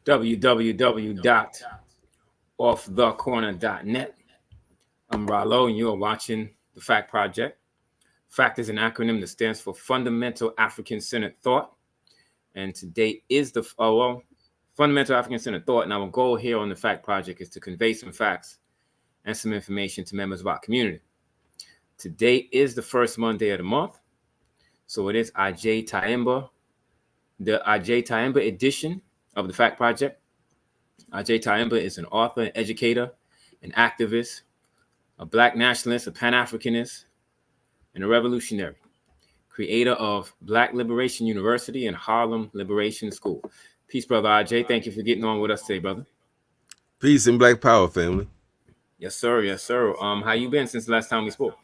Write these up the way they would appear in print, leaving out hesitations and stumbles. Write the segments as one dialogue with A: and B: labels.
A: www.offthecorner.net. I'm Rallo, and you are watching the F.A.C.T Project. F.A.C.T is an acronym that stands for Fundamental African-Centered Thought. And today is Fundamental African-Centered Thought. And our goal here on the F.A.C.T Project is to convey some facts and some information to members of our community. Today is the first Monday of the month. So it is Agyei Tyehimba, the Agyei Tyehimba edition of the F.A.C.T Project. Agyei Tyehimba is an author, an educator, an activist, a Black nationalist, a Pan-Africanist, and a revolutionary. Creator of Black Liberation University and Harlem Liberation School. Peace, brother Agyei. Thank you for getting on with us today, brother.
B: Peace and Black Power, family.
A: Yes, sir. Yes, sir. How you been since the last time we spoke?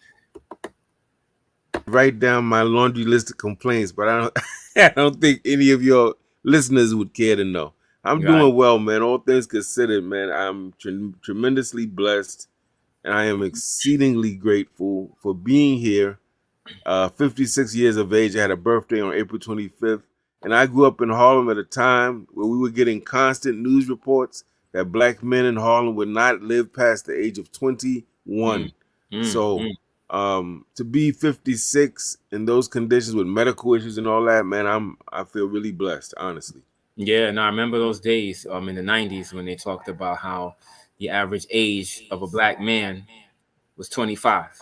B: Write down my laundry list of complaints, but I don't think any of your listeners would care to know. I'm doing well, man. All things considered, man, I'm tremendously blessed, and I am exceedingly grateful for being here. 56 years of age. I had a birthday on April 25th, and I grew up in Harlem at a time where we were getting constant news reports that Black men in Harlem would not live past the age of 21. To be 56 in those conditions with medical issues and all that, man, I feel really blessed, honestly.
A: Yeah, and I remember those days in the 90s when they talked about how the average age of a Black man was 25.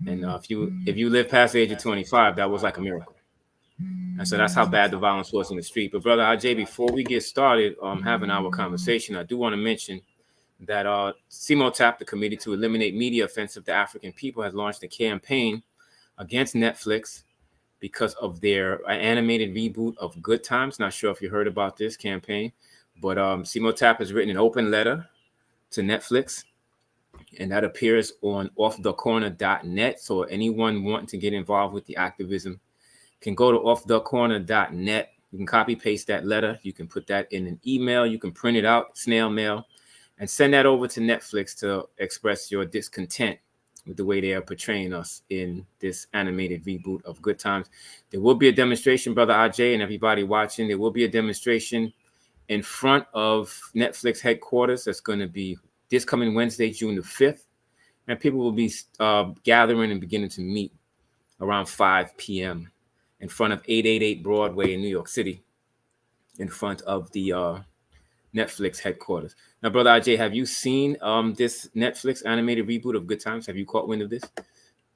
A: And if you live past the age of 25, that was like a miracle. And so that's how bad the violence was in the street. But brother Agyei, before we get started having our conversation, I do want to mention that CMOTAP, the Committee to Eliminate Media Offensive to African People, has launched a campaign against Netflix because of their animated reboot of Good Times. Not sure if you heard about this campaign, but CMOTAP has written an open letter to Netflix, and that appears on offthecorner.net. So anyone wanting to get involved with the activism can go to offthecorner.net. You can copy paste that letter. You can put that in an email. You can print it out, snail mail, and send that over to Netflix to express your discontent with the way they are portraying us in this animated reboot of Good Times. There will be a demonstration, brother Agyei, and everybody watching. There will be a demonstration in front of Netflix headquarters. That's going to be this coming Wednesday, June the 5th. And people will be gathering and beginning to meet around 5 p.m. in front of 888 Broadway in New York City, in front of the Netflix headquarters. Now, brother Agyei, have you seen this Netflix animated reboot of Good Times? Have you caught wind of this?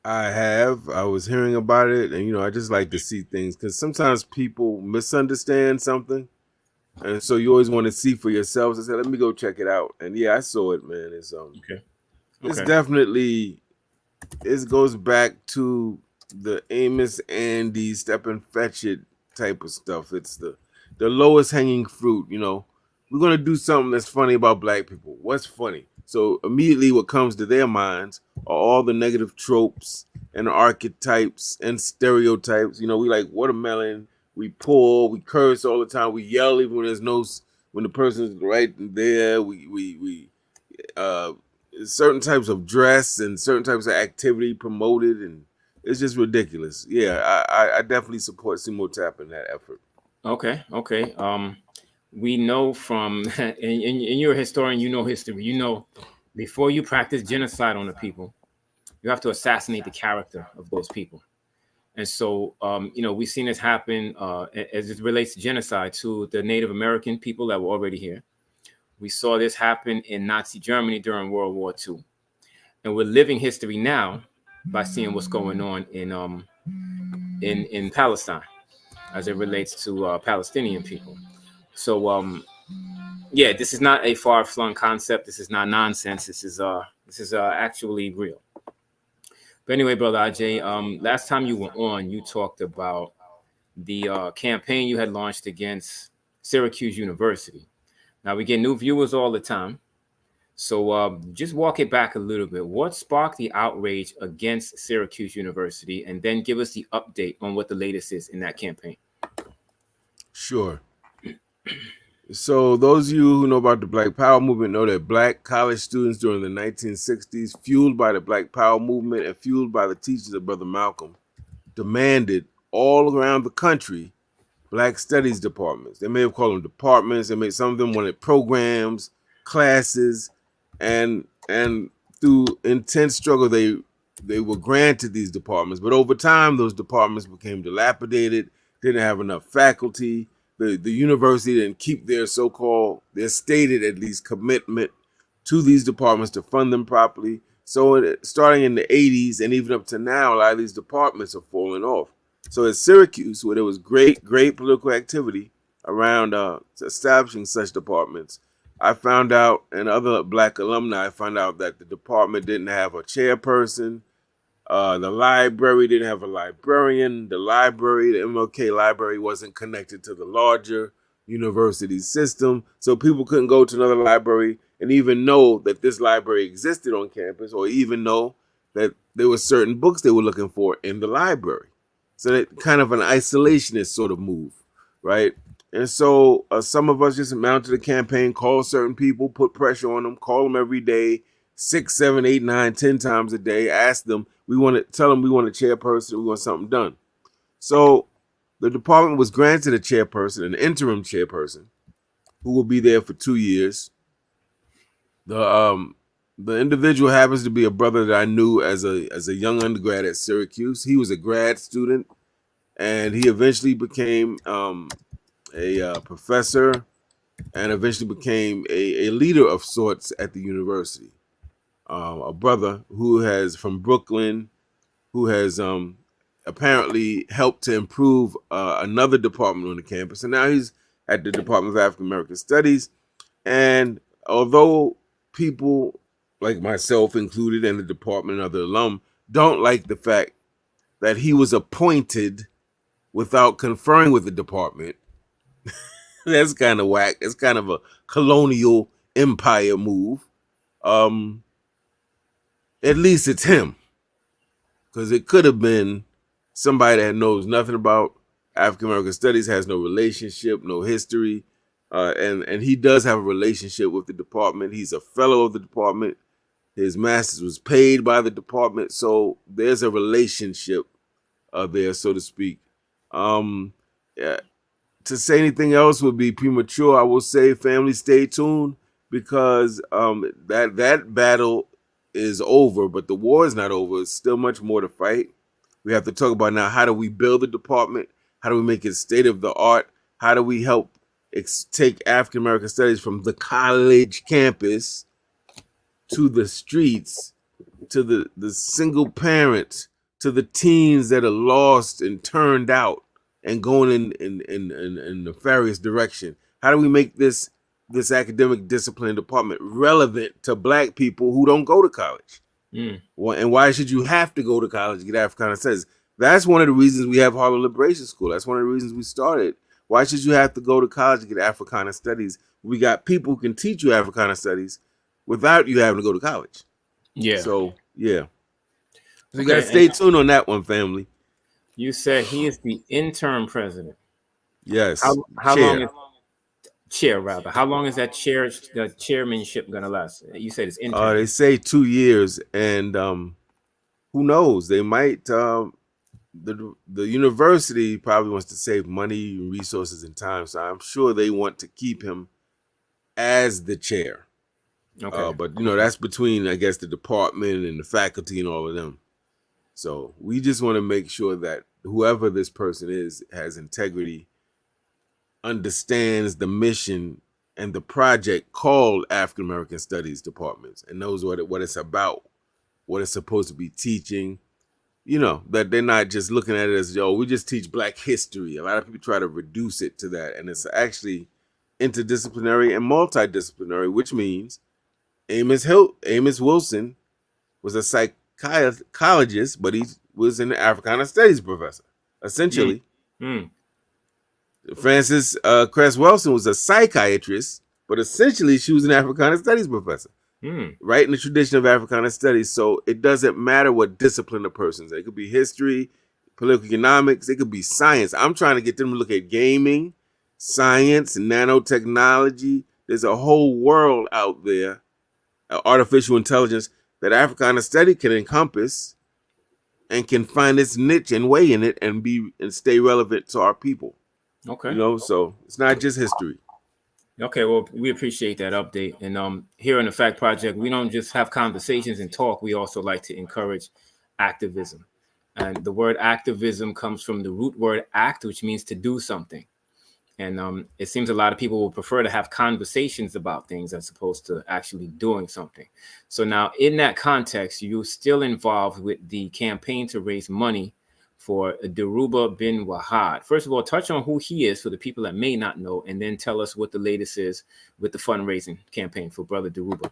B: I have. I was hearing about it, and I just like to see things because sometimes people misunderstand something, and so you always want to see for yourselves. I said, let me go check it out, and yeah, I saw it, man. It's It's definitely, it goes back to the Amos Andy step and fetch it type of stuff. It's the lowest hanging fruit. We're going to do something that's funny about Black people. What's funny? So immediately what comes to their minds are all the negative tropes and archetypes and stereotypes. We like watermelon, we pull, we curse all the time, we yell even when the person's right there. We certain types of dress and certain types of activity promoted, and it's just ridiculous. Yeah, I definitely support CMOTAP in that effort.
A: Okay. We know from, and you're a historian, you know history. Before you practice genocide on the people, you have to assassinate the character of those people. And so, we've seen this happen as it relates to genocide to the Native American people that were already here. We saw this happen in Nazi Germany during World War II. And we're living history now by seeing what's going on in Palestine as it relates to Palestinian people. So, this is not a far-flung concept. This is not nonsense. This is actually real. But anyway, brother Agyei, last time you were on, you talked about the campaign you had launched against Syracuse University. Now, we get new viewers all the time. So just walk it back a little bit. What sparked the outrage against Syracuse University? And then give us the update on what the latest is in that campaign.
B: Sure. So those of you who know about the Black Power movement know that Black college students during the 1960s, fueled by the Black Power movement and fueled by the teachings of Brother Malcolm, demanded all around the country Black Studies departments. They may have called them departments. Some of them wanted programs, classes, and through intense struggle, they were granted these departments. But over time, those departments became dilapidated. Didn't have enough faculty. The university didn't keep their their stated at least commitment to these departments to fund them properly. So starting in the 80s and even up to now, a lot of these departments are falling off. So at Syracuse, where there was great political activity around establishing such departments, I found out, and other Black alumni found out, that the department didn't have a chairperson. The library didn't have a librarian. The MLK library, wasn't connected to the larger university system. So people couldn't go to another library and even know that this library existed on campus, or even know that there were certain books they were looking for in the library. So that kind of an isolationist sort of move, right? And so some of us just mounted a campaign, called certain people, put pressure on them, call them every day, 6, 7, 8, 9, 10 times a day, ask them, tell them we want a chairperson, we want something done. So the department was granted a chairperson, an interim chairperson, who will be there for 2 years. The individual happens to be a brother that I knew as a young undergrad at Syracuse. He was a grad student, and he eventually became a professor, and eventually became a leader of sorts at the university. A brother from Brooklyn, who has apparently helped to improve another department on the campus, and now he's at the Department of African American Studies. And although people like myself included, and the department and other alum, don't like the fact that he was appointed without conferring with the department, that's kind of whack. It's kind of a colonial empire move. At least it's him, because it could have been somebody that knows nothing about African American Studies, has no relationship, no history, and he does have a relationship with the department. He's a fellow of the department. His master's was paid by the department, so there's a relationship there, so to speak. Yeah, to say anything else would be premature. I will say, family, stay tuned, because that battle is over, but the war is not over. It's still much more to fight. We have to talk about now, how do we build the department? How do we make it state of the art? How do we help take African American Studies from the college campus to the streets, to the single parents, to the teens that are lost and turned out and going in nefarious direction? How do we make this academic discipline department relevant to Black people who don't go to college? And why should you have to go to college to get Africana Studies? That's one of the reasons we have Harlem Liberation School. That's one of the reasons we started. Why should you have to go to college to get Africana Studies? We got people who can teach you Africana Studies without you having to go to college.
A: Yeah.
B: So, yeah. So you got to stay tuned on that one, family.
A: You said he is the interim president.
B: Yes.
A: How long is chair, rather? How long is that chairmanship going to last? You said it's interim.
B: They say 2 years, and who knows? They might. The university probably wants to save money, resources, and time, so I'm sure they want to keep him as the chair. Okay. But that's between, I guess, the department and the faculty and all of them. So we just want to make sure that whoever this person is has integrity, understands the mission and the project called African American Studies departments, and knows what it's about, what it's supposed to be teaching. That they're not just looking at it as, we just teach Black history. A lot of people try to reduce it to that, and it's actually interdisciplinary and multidisciplinary, which means Amos Wilson was a psychologist, but he was an Africana Studies professor, essentially. Frances Cress Welsing was a psychiatrist, but essentially she was an Africana Studies professor, right in the tradition of Africana Studies. So it doesn't matter what discipline a person's in. It could be history, political economics, it could be science. I'm trying to get them to look at gaming, science, nanotechnology. There's a whole world out there, artificial intelligence, that Africana Study can encompass and can find its niche and way in it and stay relevant to our people.
A: Okay.
B: So it's not just history.
A: Okay, well, we appreciate that update. And here in the Fact Project, we don't just have conversations and talk. We also like to encourage activism. And the word activism comes from the root word act, which means to do something. And it seems a lot of people will prefer to have conversations about things as opposed to actually doing something. So now, in that context, you're still involved with the campaign to raise money for Deruba bin Wahad. First of all, touch on who he is for the people that may not know, and then tell us what the latest is with the fundraising campaign for Brother Deruba.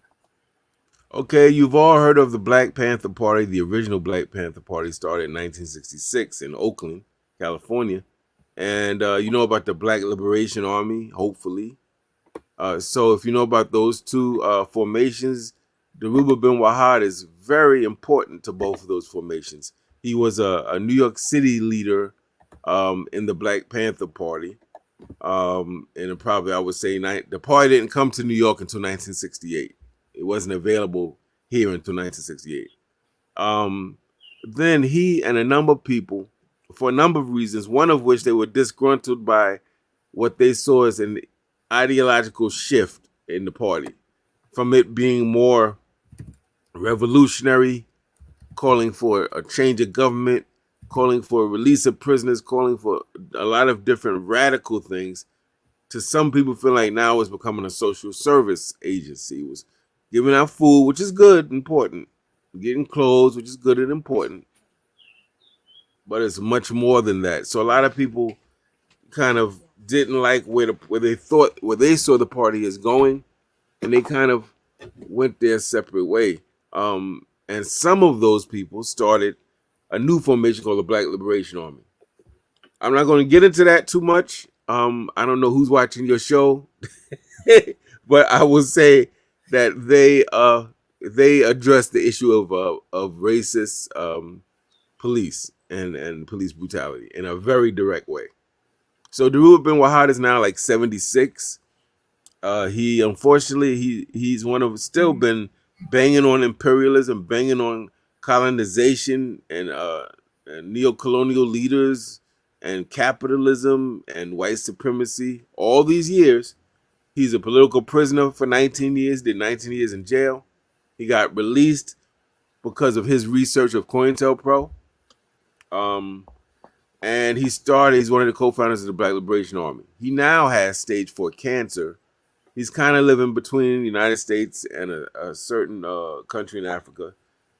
B: Okay, you've all heard of the Black Panther Party. The original Black Panther Party started in 1966 in Oakland, California. And you know about the Black Liberation Army, hopefully. So if you know about those two formations, Deruba bin Wahad is very important to both of those formations. He was a New York City leader in the Black Panther Party. And probably I would say the party didn't come to New York until 1968. It wasn't available here until 1968. Um, then he and a number of people, for a number of reasons, one of which they were disgruntled by what they saw as an ideological shift in the party, from it being more revolutionary, calling for a change of government, calling for a release of prisoners, calling for a lot of different radical things. To some people, feel like now it's becoming a social service agency. It was giving out food, which is good, important, getting clothes, which is good and important, but it's much more than that. So a lot of people kind of didn't like where they saw the party is going, and they kind of went their separate way. And some of those people started a new formation called the Black Liberation Army. I'm not going to get into that too much. I don't know who's watching your show, but I will say that they address the issue of racist police and police brutality in a very direct way. So Darul bin Wahad is now like 76. He unfortunately he's one of still been banging on imperialism, banging on colonization and neo-colonial leaders and capitalism and white supremacy. All these years, he's a political prisoner for 19 years. Did 19 years in jail. He got released because of his research of COINTELPRO. Um, and he's one of the co-founders of the Black Liberation Army. He now has stage 4 cancer. He's kind of living between the United States and a certain country in Africa.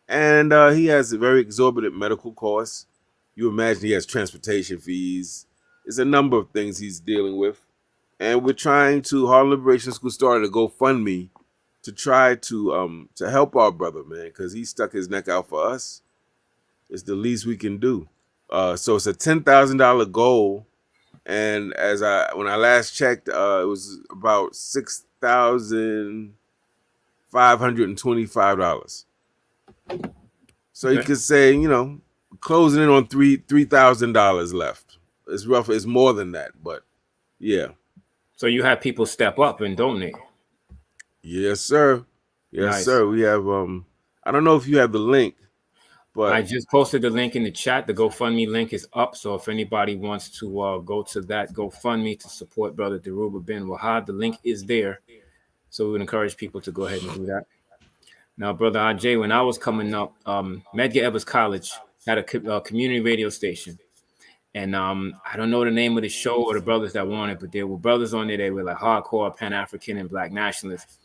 B: And he has a very exorbitant medical costs. You imagine he has transportation fees. There's a number of things he's dealing with. And we're trying to, Harlem Liberation School started a GoFundMe to try to help our brother, man, because he stuck his neck out for us. It's the least we can do. So it's a $10,000 goal, and when I last checked, it was about $6,525. So you
A: Okay.
B: could say, closing in on $3,000 left. It's rough. It's more than that, but yeah.
A: So you have people step up and donate.
B: Yes, sir. Yes,
A: Nice.
B: sir. We have I don't know if you have the link,
A: I
B: but
A: just posted the link in the chat. The GoFundMe link is up. So if anybody wants to go to that GoFundMe to support Brother Deruba bin Wahad, the link is there. So we would encourage people to go ahead and do that. Now, Brother Agyei, when I was coming up, Medgar Evers College had a community radio station. And I don't know the name of the show or the brothers that won it, but there were brothers on there. They were like hardcore Pan-African and Black nationalists.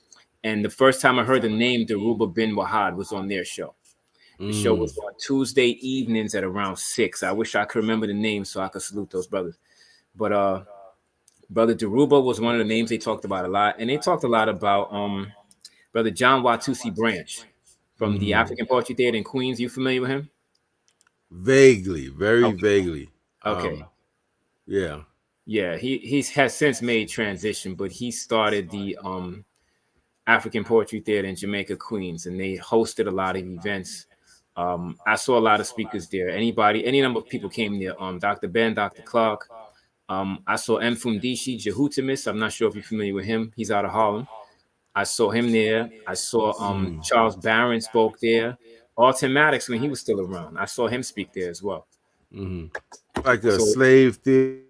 A: And the first time I heard the name Deruba bin Wahad was on their show. The show
B: mm,
A: was on Tuesday evenings at around 6. I wish I could remember the name so I could salute those brothers. But Brother Deruba was one of the names they talked about a lot. And they talked a lot about Brother John Watusi Branch from the
B: mm,
A: African Poetry Theater in Queens. You familiar with him?
B: vaguely, very
A: Okay.
B: vaguely.
A: Okay.
B: Yeah.
A: Yeah, he's has since made transition, but he started the African Poetry Theater in Jamaica, Queens, and they hosted a lot of events. I saw a lot of speakers there. Any number of people came there. Dr. Ben, Dr. Clark. I saw M. Fundishi Jehutimis. I'm not sure if you're familiar with him. He's out of Harlem. I saw him there. I saw
B: Mm,
A: Charles Barron spoke there. Alton Maddox when he was still around. I saw him speak there as well.
B: mm. Like a
A: So
B: slave theater.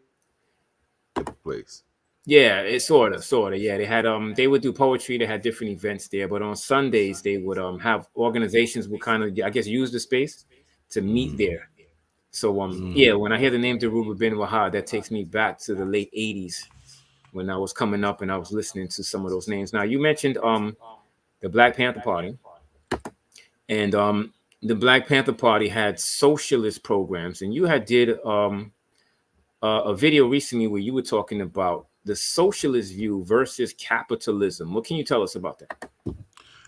B: type of place.
A: Yeah, it's sort of. Yeah, they had they would do poetry. They had different events there, but on Sundays they would have organizations would kind of, I guess, use the space to meet
B: Mm-hmm.
A: there. So
B: Mm-hmm.
A: yeah, when I hear the name Deruba bin Wahad, that takes me back to the late '80s when I was coming up and I was listening to some of those names. Now you mentioned the Black Panther Party, and the Black Panther Party had socialist programs, and you had did a video recently where you were talking about the socialist view versus capitalism. What can you tell us about that?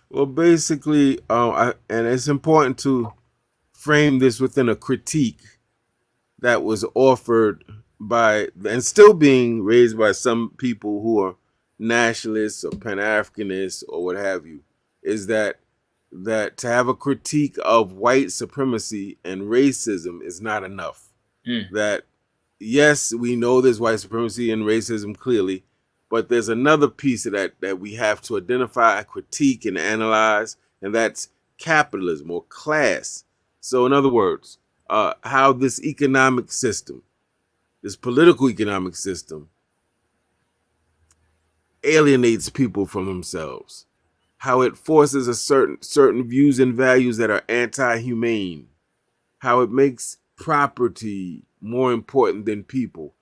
B: Well, basically, and it's important to frame this within a critique that was offered by and still being raised by some people who are nationalists or Pan-Africanists or what have you, is that to have a critique of white supremacy and racism is not enough.
A: Mm,
B: That yes, we know there's white supremacy and racism clearly, but there's another piece of that we have to identify, critique, and analyze, and that's capitalism or class. So, in other words, how this economic system, this political economic system, alienates people from themselves, how it forces a certain views and values that are anti-humane, how it makes property more important than people,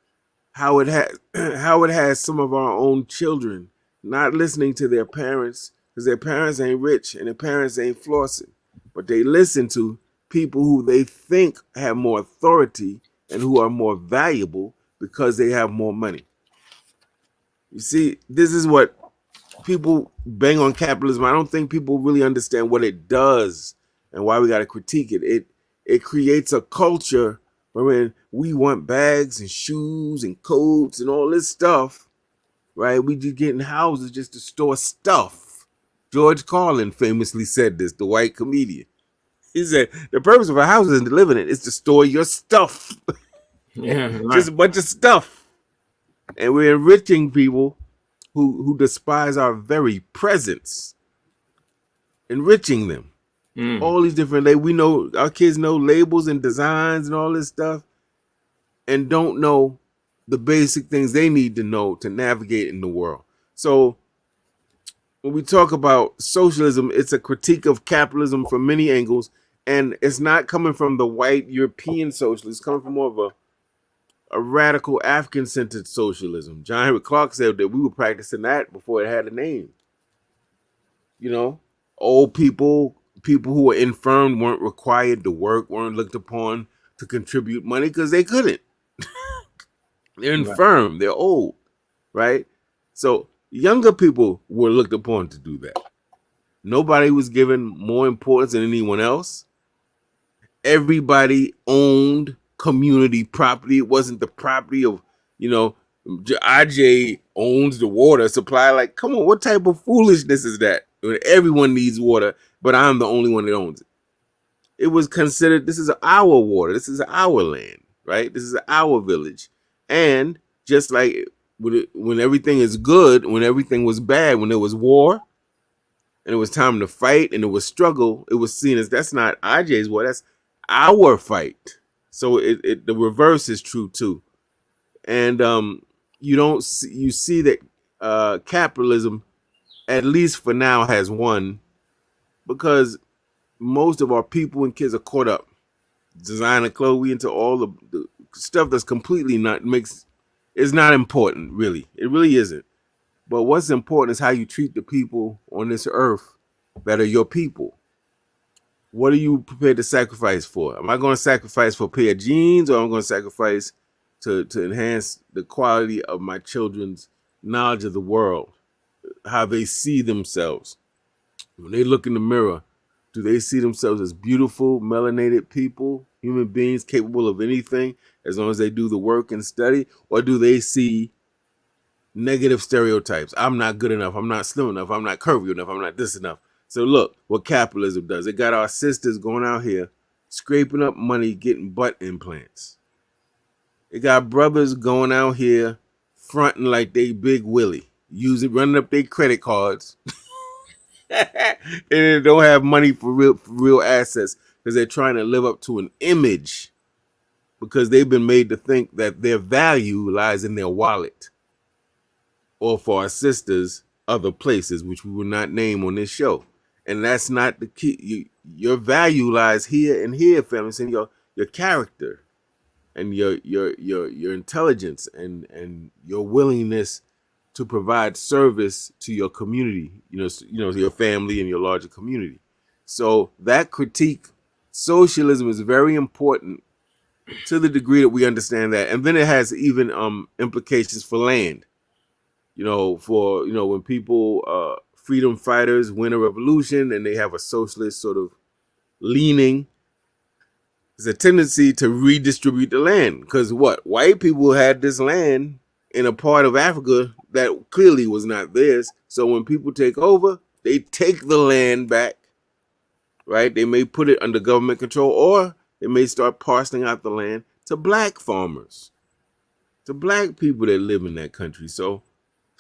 B: how it has how it has some of our own children not listening to their parents because their parents ain't rich and their parents ain't flossing, but they listen to people who they think have more authority and who are more valuable because they have more money. You see, this is what people bang on capitalism. I don't think people really understand what it does and why we got to critique it. It creates a culture wherein we want bags and shoes and coats and all this stuff, right? We just getting houses just to store stuff. George Carlin famously said this, the white comedian. He said the purpose of a house isn't to live in it; it's to store your stuff,
A: yeah,
B: just
A: right.
B: a bunch of stuff. And we're enriching people who despise our very presence, enriching them.
A: Mm,
B: All these different we know our kids know labels and designs and all this stuff and don't know the basic things they need to know to navigate in the world. So when we talk about socialism, it's a critique of capitalism from many angles, and it's not coming from the white European socialists. It's coming from more of a radical African centered socialism. John Henry Clark said that we were practicing that before it had a name. You know, old people, people who were infirm weren't required to work, weren't looked upon to contribute money because they couldn't. They're
A: right.
B: infirm, they're old, right? So younger people were looked upon to do that. Nobody was given more importance than anyone else. Everybody owned community property. It wasn't the property of, you know, Agyei owns the water supply. Like, come on, what type of foolishness is that? When everyone needs water, but I'm the only one that owns it. It was considered this is our water, this is our land, right? This is our village. And just like when everything is good, when everything was bad, when there was war and it was time to fight and it was struggle, it was seen as that's not IJ's war, that's our fight. So the reverse is true too. And you don't see, you see that capitalism, at least for now, has won because most of our people and kids are caught up. Designer clothes, we into all the stuff that's completely not makes is not important, really. It really isn't. But what's important is how you treat the people on this earth that are your people. What are you prepared to sacrifice for? Am I going to sacrifice for a pair of jeans, or am I going to sacrifice to enhance the quality of my children's knowledge of the world, how they see themselves? When they look in the mirror, do they see themselves as beautiful, melanated people, human beings capable of anything as long as they do the work and study? Or do they see negative stereotypes? I'm not good enough. I'm not slim enough. I'm not curvy enough. I'm not this enough. So look what capitalism does. It got our sisters going out here scraping up money, getting butt implants. It got brothers going out here fronting like they Big Willie, running up their credit cards and they don't have money for real assets because they're trying to live up to an image because they've been made to think that their value lies in their wallet, or for our sisters, other places, which we will not name on this show. And that's not the key. Your value lies here and here, family. It's in your character and your intelligence and your willingness to provide service to your community, to your family and your larger community. So that critique, socialism, is very important to the degree that we understand that. And then it has even implications for land. When people freedom fighters win a revolution and they have a socialist sort of leaning, there's a tendency to redistribute the land, because white people had this land in a part of Africa that clearly was not theirs. So when people take over, they take the land back, right? They may put it under government control, or they may start parceling out the land to black farmers, to black people that live in that country. So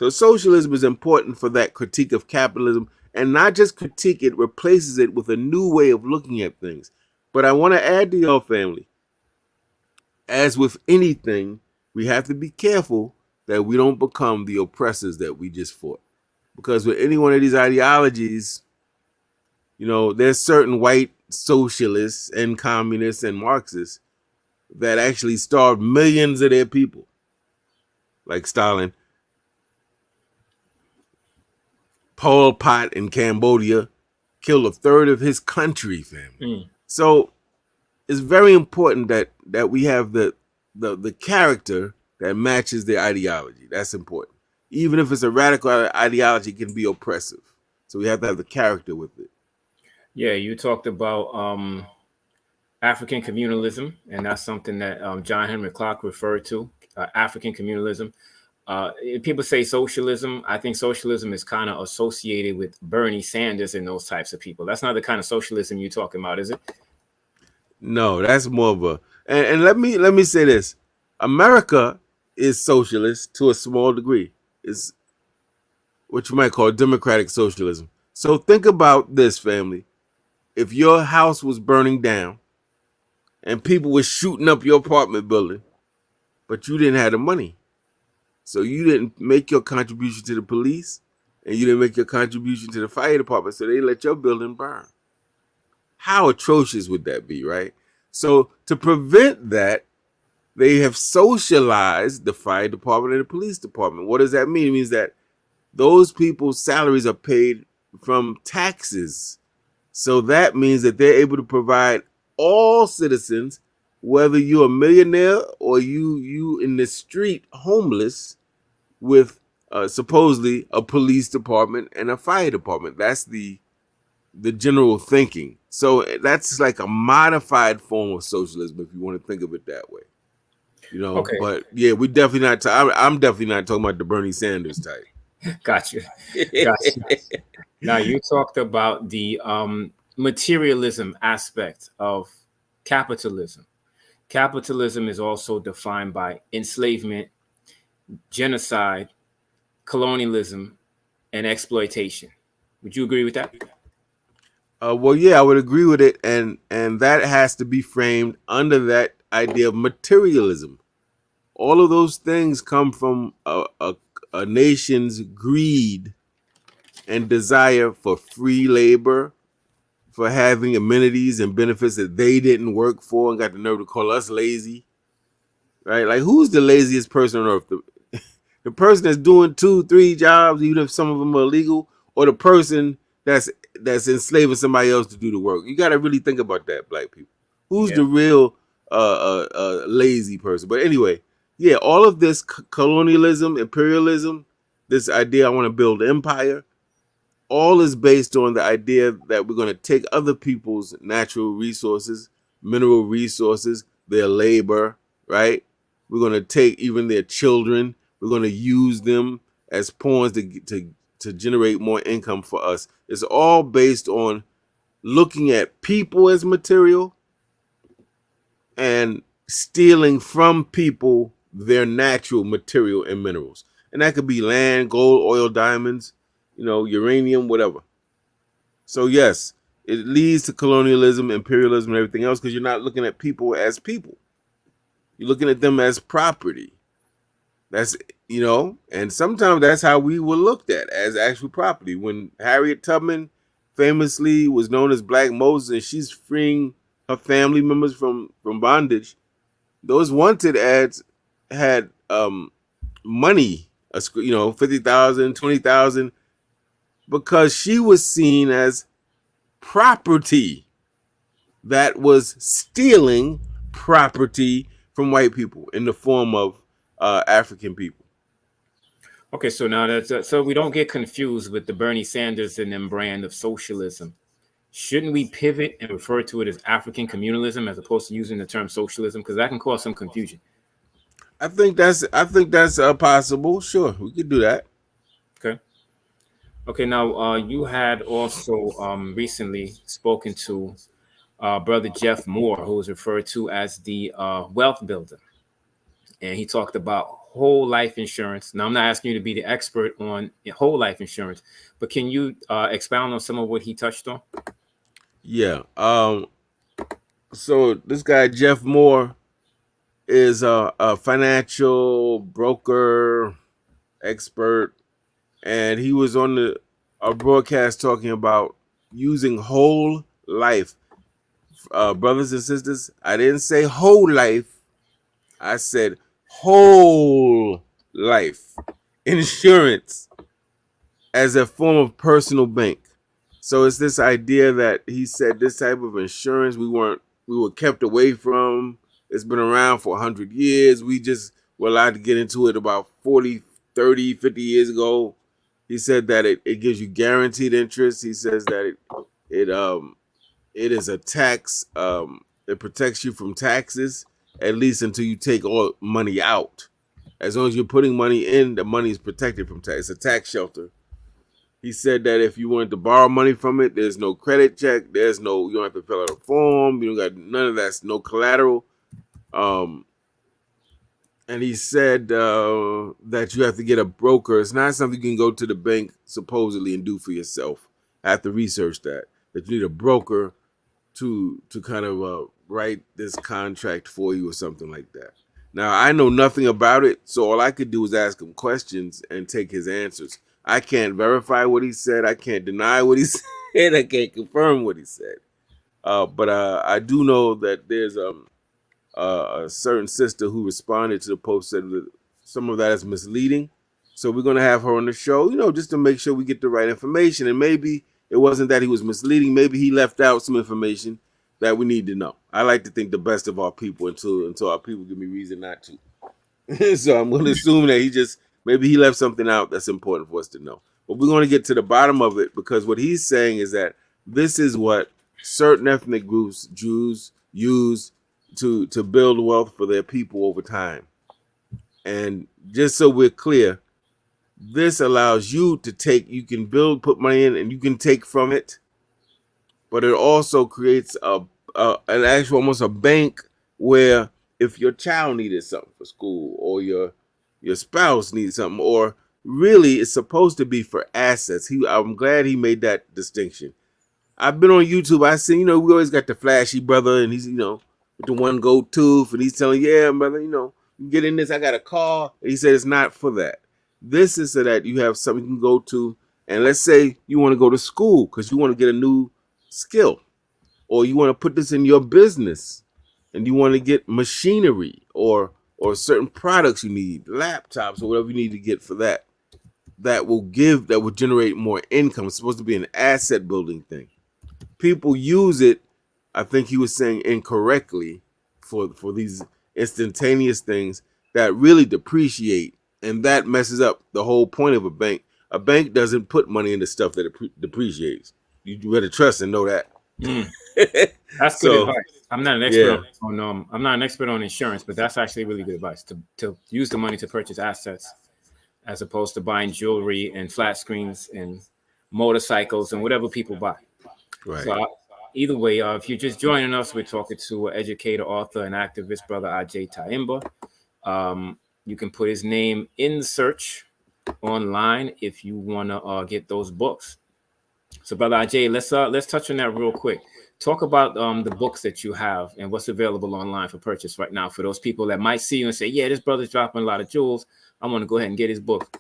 B: socialism is important for that critique of capitalism, and not just critique it, replaces it with a new way of looking at things. But I want to add to your family, as with anything, we have to be careful that we don't become the oppressors that we just fought. Because with any one of these ideologies, there's certain white socialists and communists and Marxists that actually starved millions of their people, like Stalin. Pol Pot in Cambodia killed a third of his country, family. So it's very important that we have the character that matches the ideology. That's important. Even if it's a radical ideology, it can be oppressive. So we have to have the character with it.
A: Yeah, you talked about African communalism, and that's something that John Henry Clark referred to, African communalism. People say socialism. I think socialism is kind of associated with Bernie Sanders and those types of people. That's not the kind of socialism you're talking about, is it?
B: No, that's more of a. And let me say this: America is socialist to a small degree. It's what you might call democratic socialism. So think about this, family. If your house was burning down and people were shooting up your apartment building, but you didn't have the money, so you didn't make your contribution to the police, and you didn't make your contribution to the fire department, so they let your building burn. How atrocious would that be, right? So to prevent that, they have socialized the fire department and the police department. What does that mean? It means that those people's salaries are paid from taxes. So that means that they're able to provide all citizens, whether you're a millionaire or you in the street homeless, with supposedly a police department and a fire department. That's the general thinking. So that's like a modified form of socialism, if you want to think of it that way.
A: Okay.
B: But yeah, we definitely not. I'm definitely not talking about the Bernie Sanders type.
A: Gotcha. Gotcha. Now, you talked about the materialism aspect of capitalism. Capitalism is also defined by enslavement, genocide, colonialism, and exploitation. Would you agree with that?
B: Well, yeah, I would agree with it, and that has to be framed under that idea of materialism. All of those things come from a nation's greed and desire for free labor, for having amenities and benefits that they didn't work for and got the nerve to call us lazy, right? Like, who's the laziest person on earth? The person that's doing 2-3 jobs, even if some of them are illegal, or the person that's enslaving somebody else to do the work? You got to really think about that, black people. Who's the real lazy person? But anyway, yeah, all of this colonialism, imperialism, this idea I want to build empire, all is based on the idea that we're going to take other people's natural resources, mineral resources, their labor, right? We're going to take even their children. We're going to use them as pawns to generate more income for us. It's all based on looking at people as material and stealing from people their natural material and minerals. And that could be land, gold, oil, diamonds, uranium, whatever. So yes, it leads to colonialism, imperialism, and everything else, because you're not looking at people as people. You're looking at them as property. That's and sometimes that's how we were looked at, as actual property. When Harriet Tubman famously was known as Black Moses, and she's freeing her family members from bondage, those wanted ads had money, 50,000, 20,000, because she was seen as property that was stealing property from white people in the form of African people.
A: Okay, so now so we don't get confused with the Bernie Sanders and them brand of socialism. Shouldn't we pivot and refer to it as African communalism as opposed to using the term socialism? Because that can cause some confusion.
B: I think that's possible. Sure, we could do that.
A: Okay. Okay. Now, you had also recently spoken to brother Jeff Moore, who is referred to as the wealth builder, and he talked about whole life insurance. Now, I'm not asking you to be the expert on whole life insurance, but can you expound on some of what he touched on?
B: Yeah. So this guy Jeff Moore is a financial broker expert, and he was on a broadcast talking about using whole life. Brothers and sisters, I didn't say whole life. I said whole life insurance as a form of personal bank. So it's this idea that he said this type of insurance we were kept away from. It's been around for 100 years. We just were allowed to get into it about 40, 30, 50 years ago. He said that it gives you guaranteed interest. He says that it it is a tax. It protects you from taxes at least until you take all money out. As long as you're putting money in, the money is protected from tax. It's a tax shelter. He said that if you wanted to borrow money from it, there's no credit check. You don't have to fill out a form. You don't got none of that. No collateral. Um, and he said that you have to get a broker. It's not something you can go to the bank supposedly and do for yourself. I have to research that. That you need a broker to kind of write this contract for you or something like that. Now I know nothing about it, so all I could do is ask him questions and take his answers. I can't verify what he said. I can't deny what he said. I can't confirm what he said. But I do know that there's a certain sister who responded to the post, said that some of that is misleading. So we're gonna have her on the show, just to make sure we get the right information. And maybe it wasn't that he was misleading. Maybe he left out some information that we need to know. I like to think the best of our people until our people give me reason not to. So I'm gonna assume that maybe he left something out that's important for us to know. But we're gonna get to the bottom of it, because what he's saying is that this is what certain ethnic groups, Jews, use to build wealth for their people over time. And just so we're clear, this allows you can put money in, and you can take from it, but it also creates an actual, almost a bank, where if your child needed something for school, or your spouse needs something, or really it's supposed to be for assets. I'm glad he made that distinction. I've been on YouTube. I see, we always got the flashy brother, and he's, with the one gold tooth, and he's telling, yeah, brother, you get in this. I got a car. And he said it's not for that. This is so that you have something you can go to, and let's say you want to go to school because you want to get a new skill, or you want to put this in your business, and you want to get machinery or certain products you need, laptops or whatever you need to get for that. That will generate more income. It's supposed to be an asset building thing. People use it, I think he was saying incorrectly, for these instantaneous things that really depreciate, and that messes up the whole point of a bank. A bank doesn't put money into stuff that depreciates. You better trust and know that.
A: Mm. That's good
B: So
A: advice. I'm not an expert
B: yeah,
A: on I'm not an expert on insurance, but that's actually really good advice to use the money to purchase assets as opposed to buying jewelry and flat screens and motorcycles and whatever people buy. So
B: right.
A: either way, if you're just joining us, we're talking to educator, author, and activist brother Agyei Tyehimba. You can put his name in the search online if you want to get those books. So, brother Agyei, let's touch on that real quick. talk about the books that you have and what's available online for purchase right now for those people that might see you and say, yeah, this brother's dropping a lot of jewels. I want to go ahead and get his book.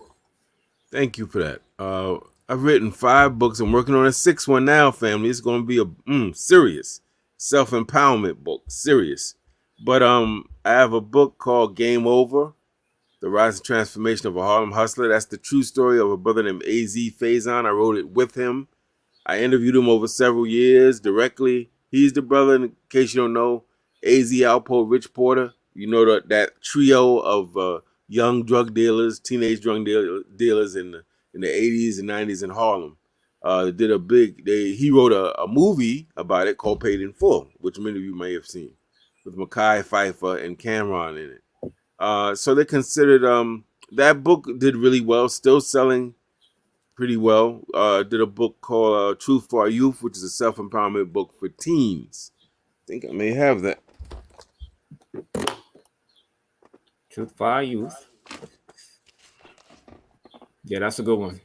B: Thank you for that. I've written 5 books. I'm working on a 6th one now, family. It's going to be a serious self-empowerment book, serious. But I have a book called Game Over: The Rise and Transformation of a Harlem Hustler. That's the true story of a brother named A.Z. I wrote it with him. I interviewed him over several years directly. He's the brother, in case you don't know, A.Z. Alpo, Rich Porter. You know that trio of young drug dealers, teenage drug dealers in the 80s and 90s in Harlem. He wrote a movie about it called Paid in Full, which many of you may have seen, with Mekhi Phifer and Cameron in it. So they considered that book did really well, still selling pretty well. Did a book called Truth for Our Youth, which is a self-empowerment book for teens. I think I may have that.
A: Truth for Our Youth. Yeah, that's a good one.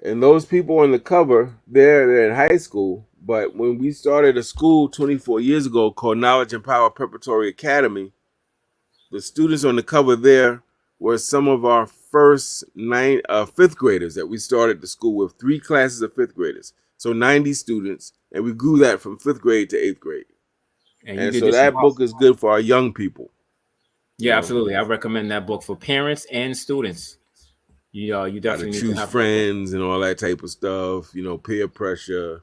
B: And those people on the cover, they're in high school. But when we started a school 24 years ago called Knowledge and Power Preparatory Academy, the students on the cover there were some of our first 5th graders that we started the school with, 3 classes of 5th graders. So 90 students, and we grew that from 5th grade to 8th grade. And so that book is good for our young people.
A: Yeah, absolutely. I recommend that book for parents and students. You definitely need
B: to choose friends and all that type of stuff, peer pressure.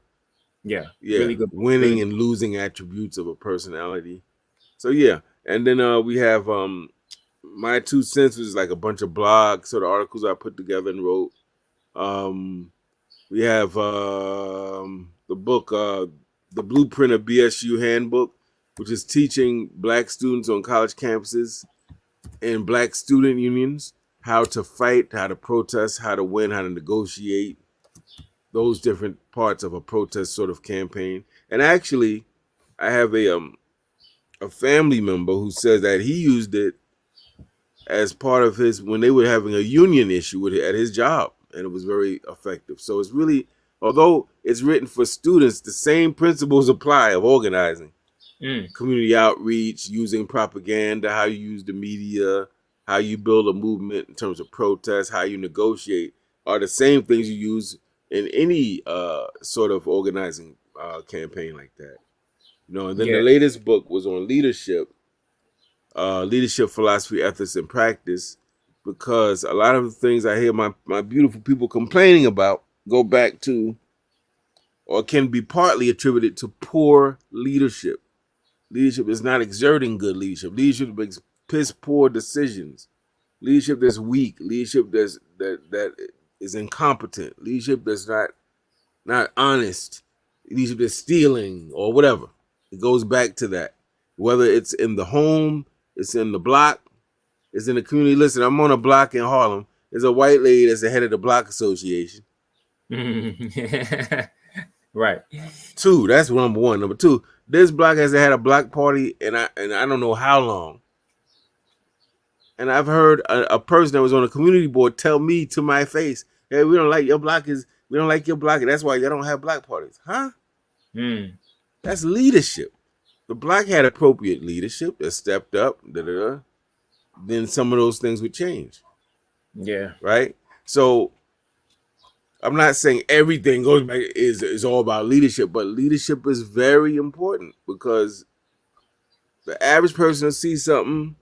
A: Yeah.
B: Really good. Winning and losing attributes of a personality. So yeah. And then we have my 2 cents, was like a bunch of blogs, sort of articles I put together and wrote. We have the book, The Blueprint of BSU Handbook, which is teaching Black students on college campuses and Black student unions how to fight, how to protest, how to win, how to negotiate, those different parts of a protest sort of campaign. And actually, I have a family member who says that he used it as part of when they were having a union issue at his job, and it was very effective. So it's really, although it's written for students, the same principles apply of organizing, community outreach, using propaganda, how you use the media, how you build a movement in terms of protest, how you negotiate, are the same things you use in any sort of organizing campaign like that. And then the latest book was on leadership, philosophy, ethics, and practice, because a lot of the things I hear my beautiful people complaining about go back to, or can be partly attributed to, poor leadership. Leadership is not exerting good leadership. Leadership makes piss poor decisions. Leadership that's weak. Leadership that is incompetent. Leadership that's not honest. Leadership that's stealing or whatever. It goes back to that. Whether it's in the home, it's in the block, it's in the community. Listen, I'm on a block in Harlem. There's a white lady that's the head of the block association.
A: Right.
B: 2, that's number 1. Number 2, this block hasn't had a block party and I don't know how long. And I've heard a person that was on a community board tell me to my face, "Hey, we don't like your block, and that's why y'all don't have block parties." Huh? That's leadership. The block had appropriate leadership that stepped up, then some of those things would change.
A: Yeah.
B: Right? So I'm not saying everything goes back is all about leadership, but leadership is very important, because the average person will see something,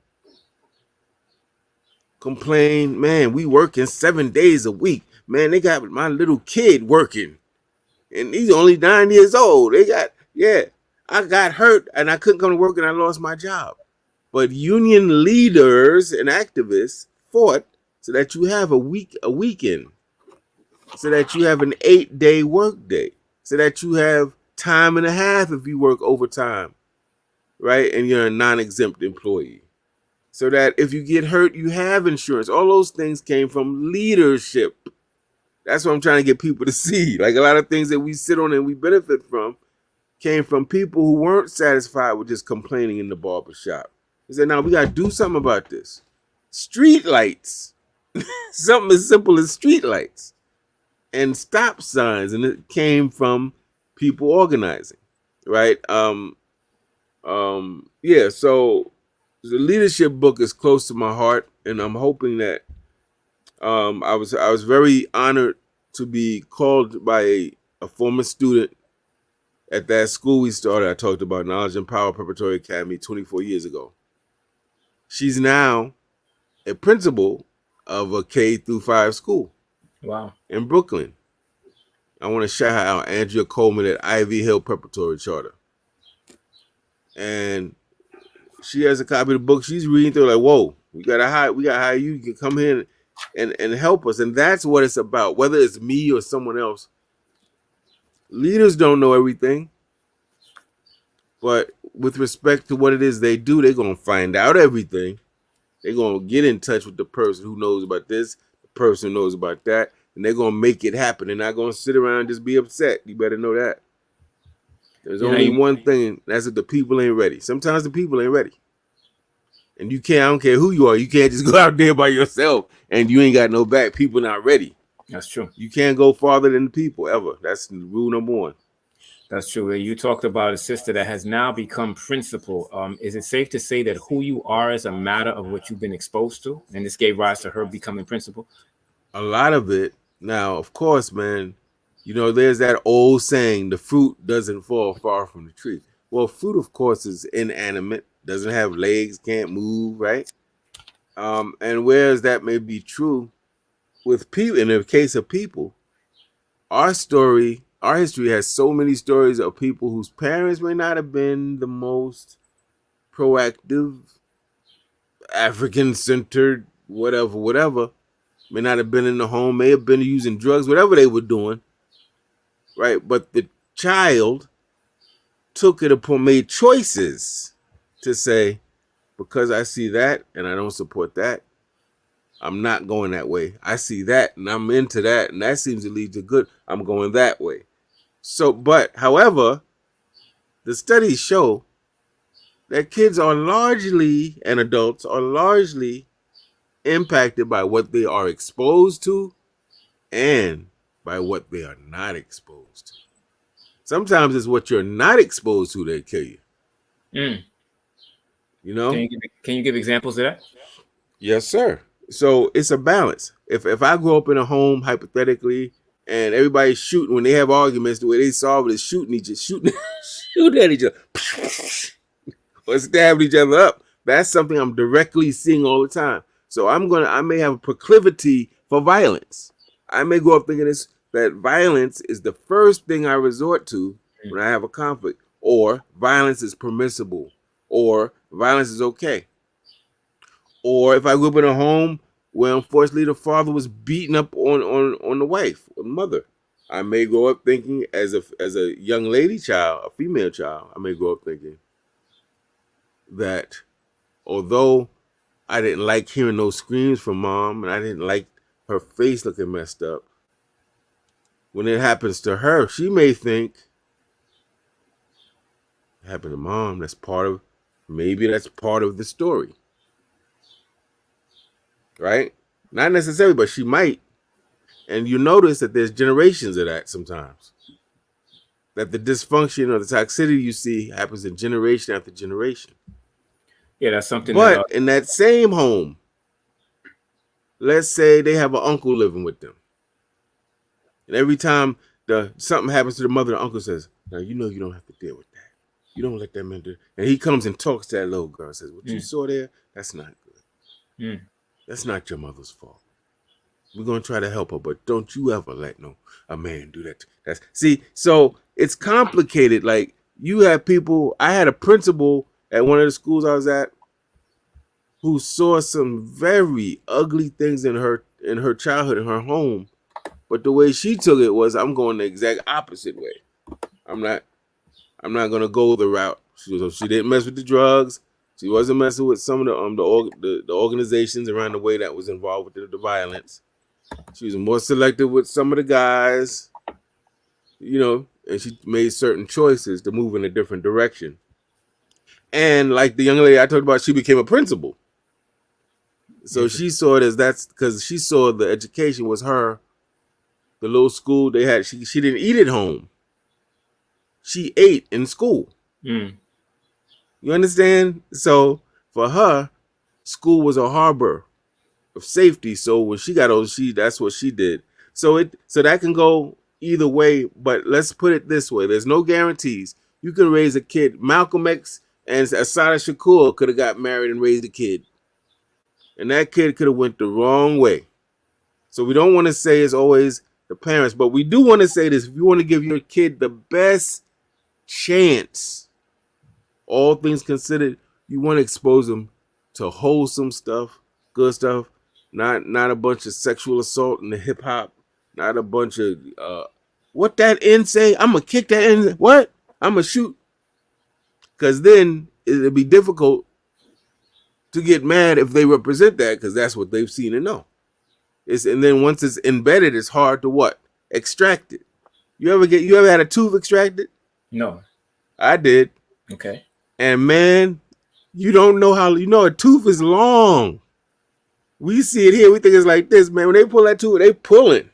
B: complain, "Man, we working 7 days a week. Man, they got my little kid working, and he's only 9 years old. I got hurt and I couldn't come to work and I lost my job." But union leaders and activists fought so that you have a weekend, so that you have an 8-day workday, so that you have time and a half if you work overtime, right? And you're a non-exempt employee. So that if you get hurt, you have insurance. All those things came from leadership. That's what I'm trying to get people to see. Like, a lot of things that we sit on and we benefit from came from people who weren't satisfied with just complaining in the barbershop. They said, "Now we got to do something about this." Street lights. Something as simple as street lights and stop signs. And it came from people organizing, right? Yeah. So the leadership book is close to my heart, and I'm hoping that I was very honored to be called by a former student at that school we started. I talked about Knowledge and Power Preparatory Academy 24 years ago. She's now a principal of a K through 5 school
A: Wow.
B: in Brooklyn. I want to shout out Andrea Coleman at Ivy Hill Preparatory Charter. And she has a copy of the book. She's reading through like, whoa, we gotta hire you. You can come here and help us. And that's what it's about. Whether it's me or someone else, leaders don't know everything. But with respect to what it is they do, they're gonna find out everything. They're gonna get in touch with the person who knows about this, the person who knows about that, and they're gonna make it happen. They're not gonna sit around and just be upset. You better know that. There's
A: You know,
B: only
A: you,
B: one thing, that's if the people ain't ready. Sometimes the people ain't ready. And you can't, I don't care who you are, you can't just go out there by yourself and you ain't got no back. People not ready.
A: that's true.
B: You can't go farther than the people ever. That's rule number one.
A: That's true. You talked about a sister that has now become principal. Is it safe to say that who you are is a matter of what you've been exposed to, and this gave rise to her becoming principal?
B: A lot of it, now, of course, man, there's that old saying, the fruit doesn't fall far from the tree. Well, fruit, of course, is inanimate, doesn't have legs, can't move, right? And whereas that may be true with people, in the case of people, our history has so many stories of people whose parents may not have been the most proactive, African-centered, whatever, may not have been in the home, may have been using drugs, whatever they were doing, right? But the child took it upon, made choices to say, because I see that and I don't support that, I'm not going that way. I see that and I'm into that, and that seems to lead to good. I'm going that way. So, but however, the studies show that kids are largely, and adults are largely impacted by what they are exposed to and by what they are not exposed to. Sometimes it's what you're not exposed to that kill you.
A: Mm.
B: You know?
A: Can you give examples of that?
B: Yes, sir. So it's a balance. If I grow up in a home, hypothetically, and everybody's shooting when they have arguments, the way they solve it is shooting shooting at each other, or stabbing each other up. That's something I'm directly seeing all the time. So I may have a proclivity for violence. I may grow up thinking that violence is the first thing I resort to when I have a conflict, or violence is permissible, or violence is okay. Or if I grew up in a home where unfortunately the father was beating up on the wife or the mother, I may grow up thinking as a young lady child, a female child, I may grow up thinking that although I didn't like hearing those screams from mom and I didn't like her face looking messed up, when it happens to her, she may think it happened to mom. Maybe that's part of the story. Right? Not necessarily, but she might. And you notice that there's generations of that sometimes. That the dysfunction or the toxicity you see happens in generation after generation.
A: Yeah, that's something that.
B: But in that same home, let's say they have an uncle living with them. And every time something happens to the mother, the uncle says, now you don't have to deal with that. You don't let that man do it. And he comes and talks to that little girl and says, what you saw there, that's not good. That's not your mother's fault. We're going to try to help her, but don't you ever let a man do that. So it's complicated. Like, you have people, I had a principal at one of the schools I was at who saw some very ugly things in her childhood, in her home. But the way she took it was, I'm going the exact opposite way. I'm not going to go the route. She didn't mess with the drugs. She wasn't messing with some of the organizations around the way that was involved with the violence. She was more selective with some of the guys, and she made certain choices to move in a different direction. And like the young lady I talked about, she became a principal. So she saw it as that's because she saw the education was the little school they had. She didn't eat at home. she ate in school.
A: Mm.
B: You understand? So for her, school was a harbor of safety. So when she got older, that's what she did. So that can go either way. But let's put it this way: there's no guarantees. You can raise a kid. Malcolm X and Assata Shakur could have got married and raised a kid, and that kid could have went the wrong way. So we don't want to say it's always the parents, but we do want to say this: if you want to give your kid the best chance, all things considered, you want to expose them to wholesome stuff, good stuff, not a bunch of sexual assault in the hip hop, not a bunch of what that end say. I'm gonna kick that end. What? I'm gonna shoot. Because then it'll be difficult to get mad if they represent that, because that's what they've seen and know. And then once it's embedded, it's hard to what? Extract it. You ever had a tooth extracted?
A: No.
B: I did.
A: Okay.
B: And man, you don't know how, a tooth is long. We see it here, we think it's like this, man. When they pull that tooth, they pulling.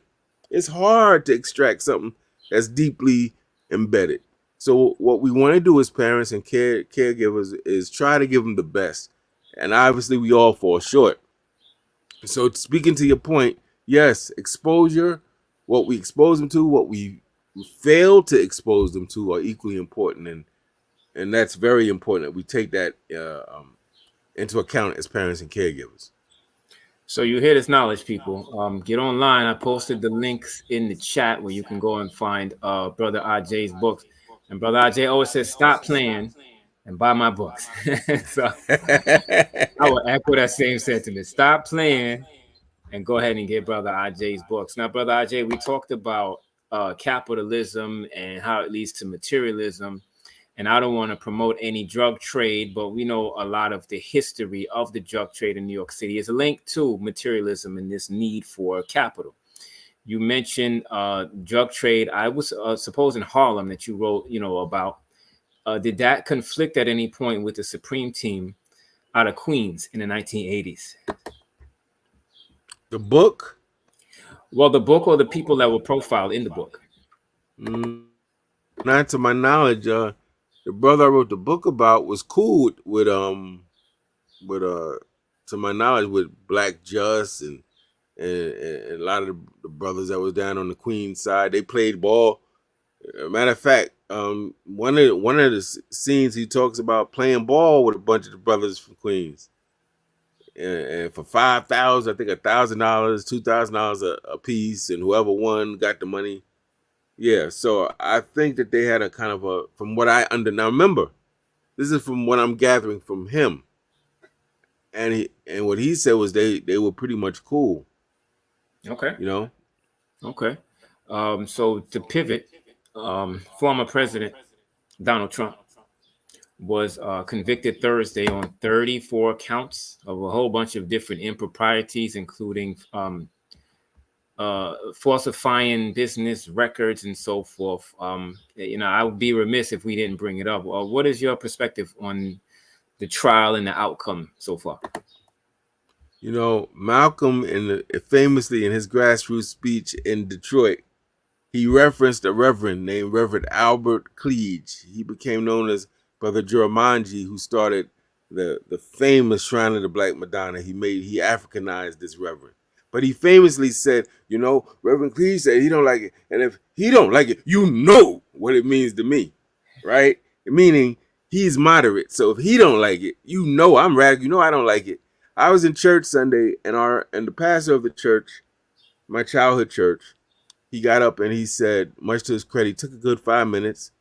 B: It's hard to extract something that's deeply embedded. So what we want to do as parents and caregivers is try to give them the best. And obviously we all fall short. So speaking to your point, yes, exposure, what we expose them to, what we fail to expose them to are equally important. And that's very important that we take that into account as parents and caregivers.
A: So you hear this knowledge, people. Get online. I posted the links in the chat where you can go and find Brother Agyei's books. And Brother Agyei always says, stop playing and buy my books. So I will echo that same sentiment. Stop playing and go ahead and get Brother Agyei's books. Now, Brother Agyei, we talked about capitalism and how it leads to materialism. And I don't want to promote any drug trade, but we know a lot of the history of the drug trade in New York City is linked to materialism and this need for capital. You mentioned drug trade. I was suppose in Harlem that you wrote, about. Did that conflict at any point with the Supreme Team out of Queens in the 1980s?
B: The book?
A: Well, the book or the people that were profiled in the book?
B: Not to my knowledge. The brother I wrote the book about was cool with to my knowledge, with Black Just and a lot of the brothers that was down on the Queens side. They played ball. Matter of fact, one of the scenes he talks about playing ball with a bunch of the brothers from Queens, and for $5,000, I think $1,000, $2,000 a piece, and whoever won got the money. Yeah, so I think that they had a kind of from what I now remember, this is from what I'm gathering from him, and what he said was they were pretty much cool.
A: Okay. Okay. So to pivot, former President Donald Trump was convicted Thursday on 34 counts of a whole bunch of different improprieties, including falsifying business records and so forth. I would be remiss if we didn't bring it up. What is your perspective on the trial and the outcome so far?
B: Malcolm, famously in his grassroots speech in Detroit, he referenced a reverend named Reverend Albert Cleage. He became known as Brother Juramanji, who started the famous Shrine of the Black Madonna. He Africanized this reverend. But he famously said, Reverend Cleage said he don't like it. And if he don't like it, you know what it means to me, right? Meaning he's moderate. So if he don't like it, I'm radical. I don't like it. I was in church Sunday, and the pastor of the church, my childhood church, he got up and he said, much to his credit, he took a good 5 minutes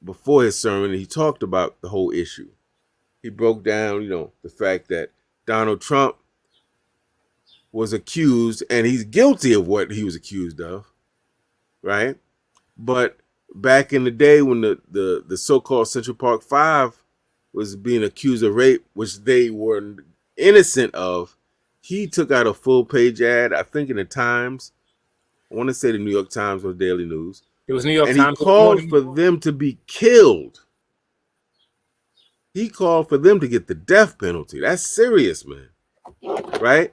B: before his sermon, and he talked about the whole issue. He broke down, the fact that Donald Trump was accused, and he's guilty of what he was accused of, right? But back in the day when the so-called Central Park Five was being accused of rape, which they were innocent of, he took out a full-page ad, I think in the Times. I want to say the New York Times or the Daily News.
A: It was New York
B: and
A: Times.
B: He called for them to be killed. He called for them to get the death penalty. That's serious, man. Right?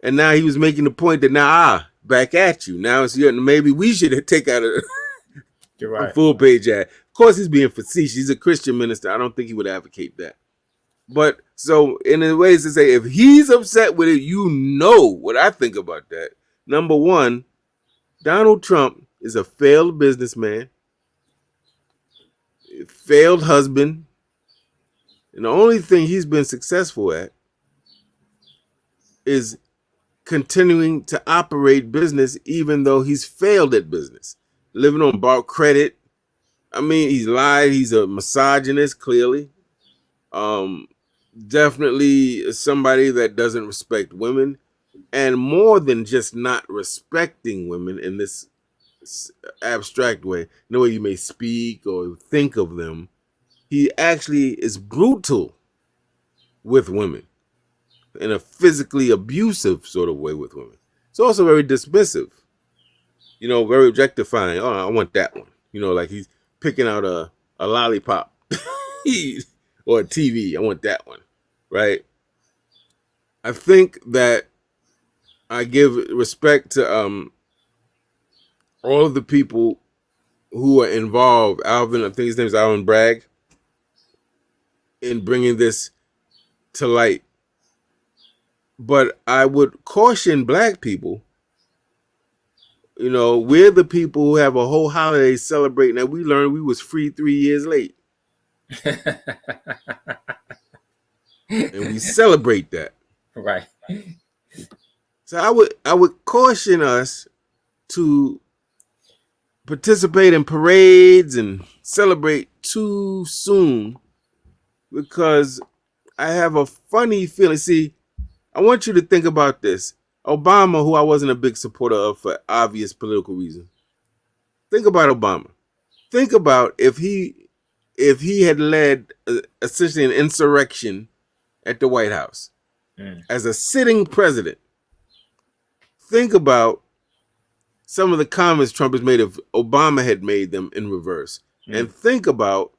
B: And now he was making the point that back at you. Now it's maybe we should take out
A: You're
B: A
A: right.
B: full page ad. Of course, he's being facetious. He's a Christian minister. I don't think he would advocate that. But so, in a way, to say, if he's upset with it, you know what I think about that. Number one, Donald Trump is a failed businessman, failed husband, and the only thing he's been successful at is continuing to operate business, even though he's failed at business, living on borrowed credit. I mean, he's lied. He's a misogynist, clearly. Um, Definitely somebody that doesn't respect women, and more than just not respecting women in this abstract way, no way you may speak or think of them. He actually is brutal with women in a physically abusive sort of way with women. It's also very dismissive, very objectifying. Oh, I want that one. Like he's picking out a lollipop or a TV. I want that one, right? I think that I give respect to all of the people who are involved. Alvin, I think his name is Alvin Bragg, in bringing this to light. But I would caution black people. We're the people who have a whole holiday celebrating that we learned we was free 3 years late. And we celebrate that.
A: Right.
B: So I would caution us to participate in parades and celebrate too soon, because I have a funny feeling. See, I want you to think about this. Obama, who I wasn't a big supporter of for obvious political reasons. Think about Obama. Think about if he had led essentially an insurrection at the White House as a sitting president. Think about some of the comments Trump has made if Obama had made them in reverse. And think about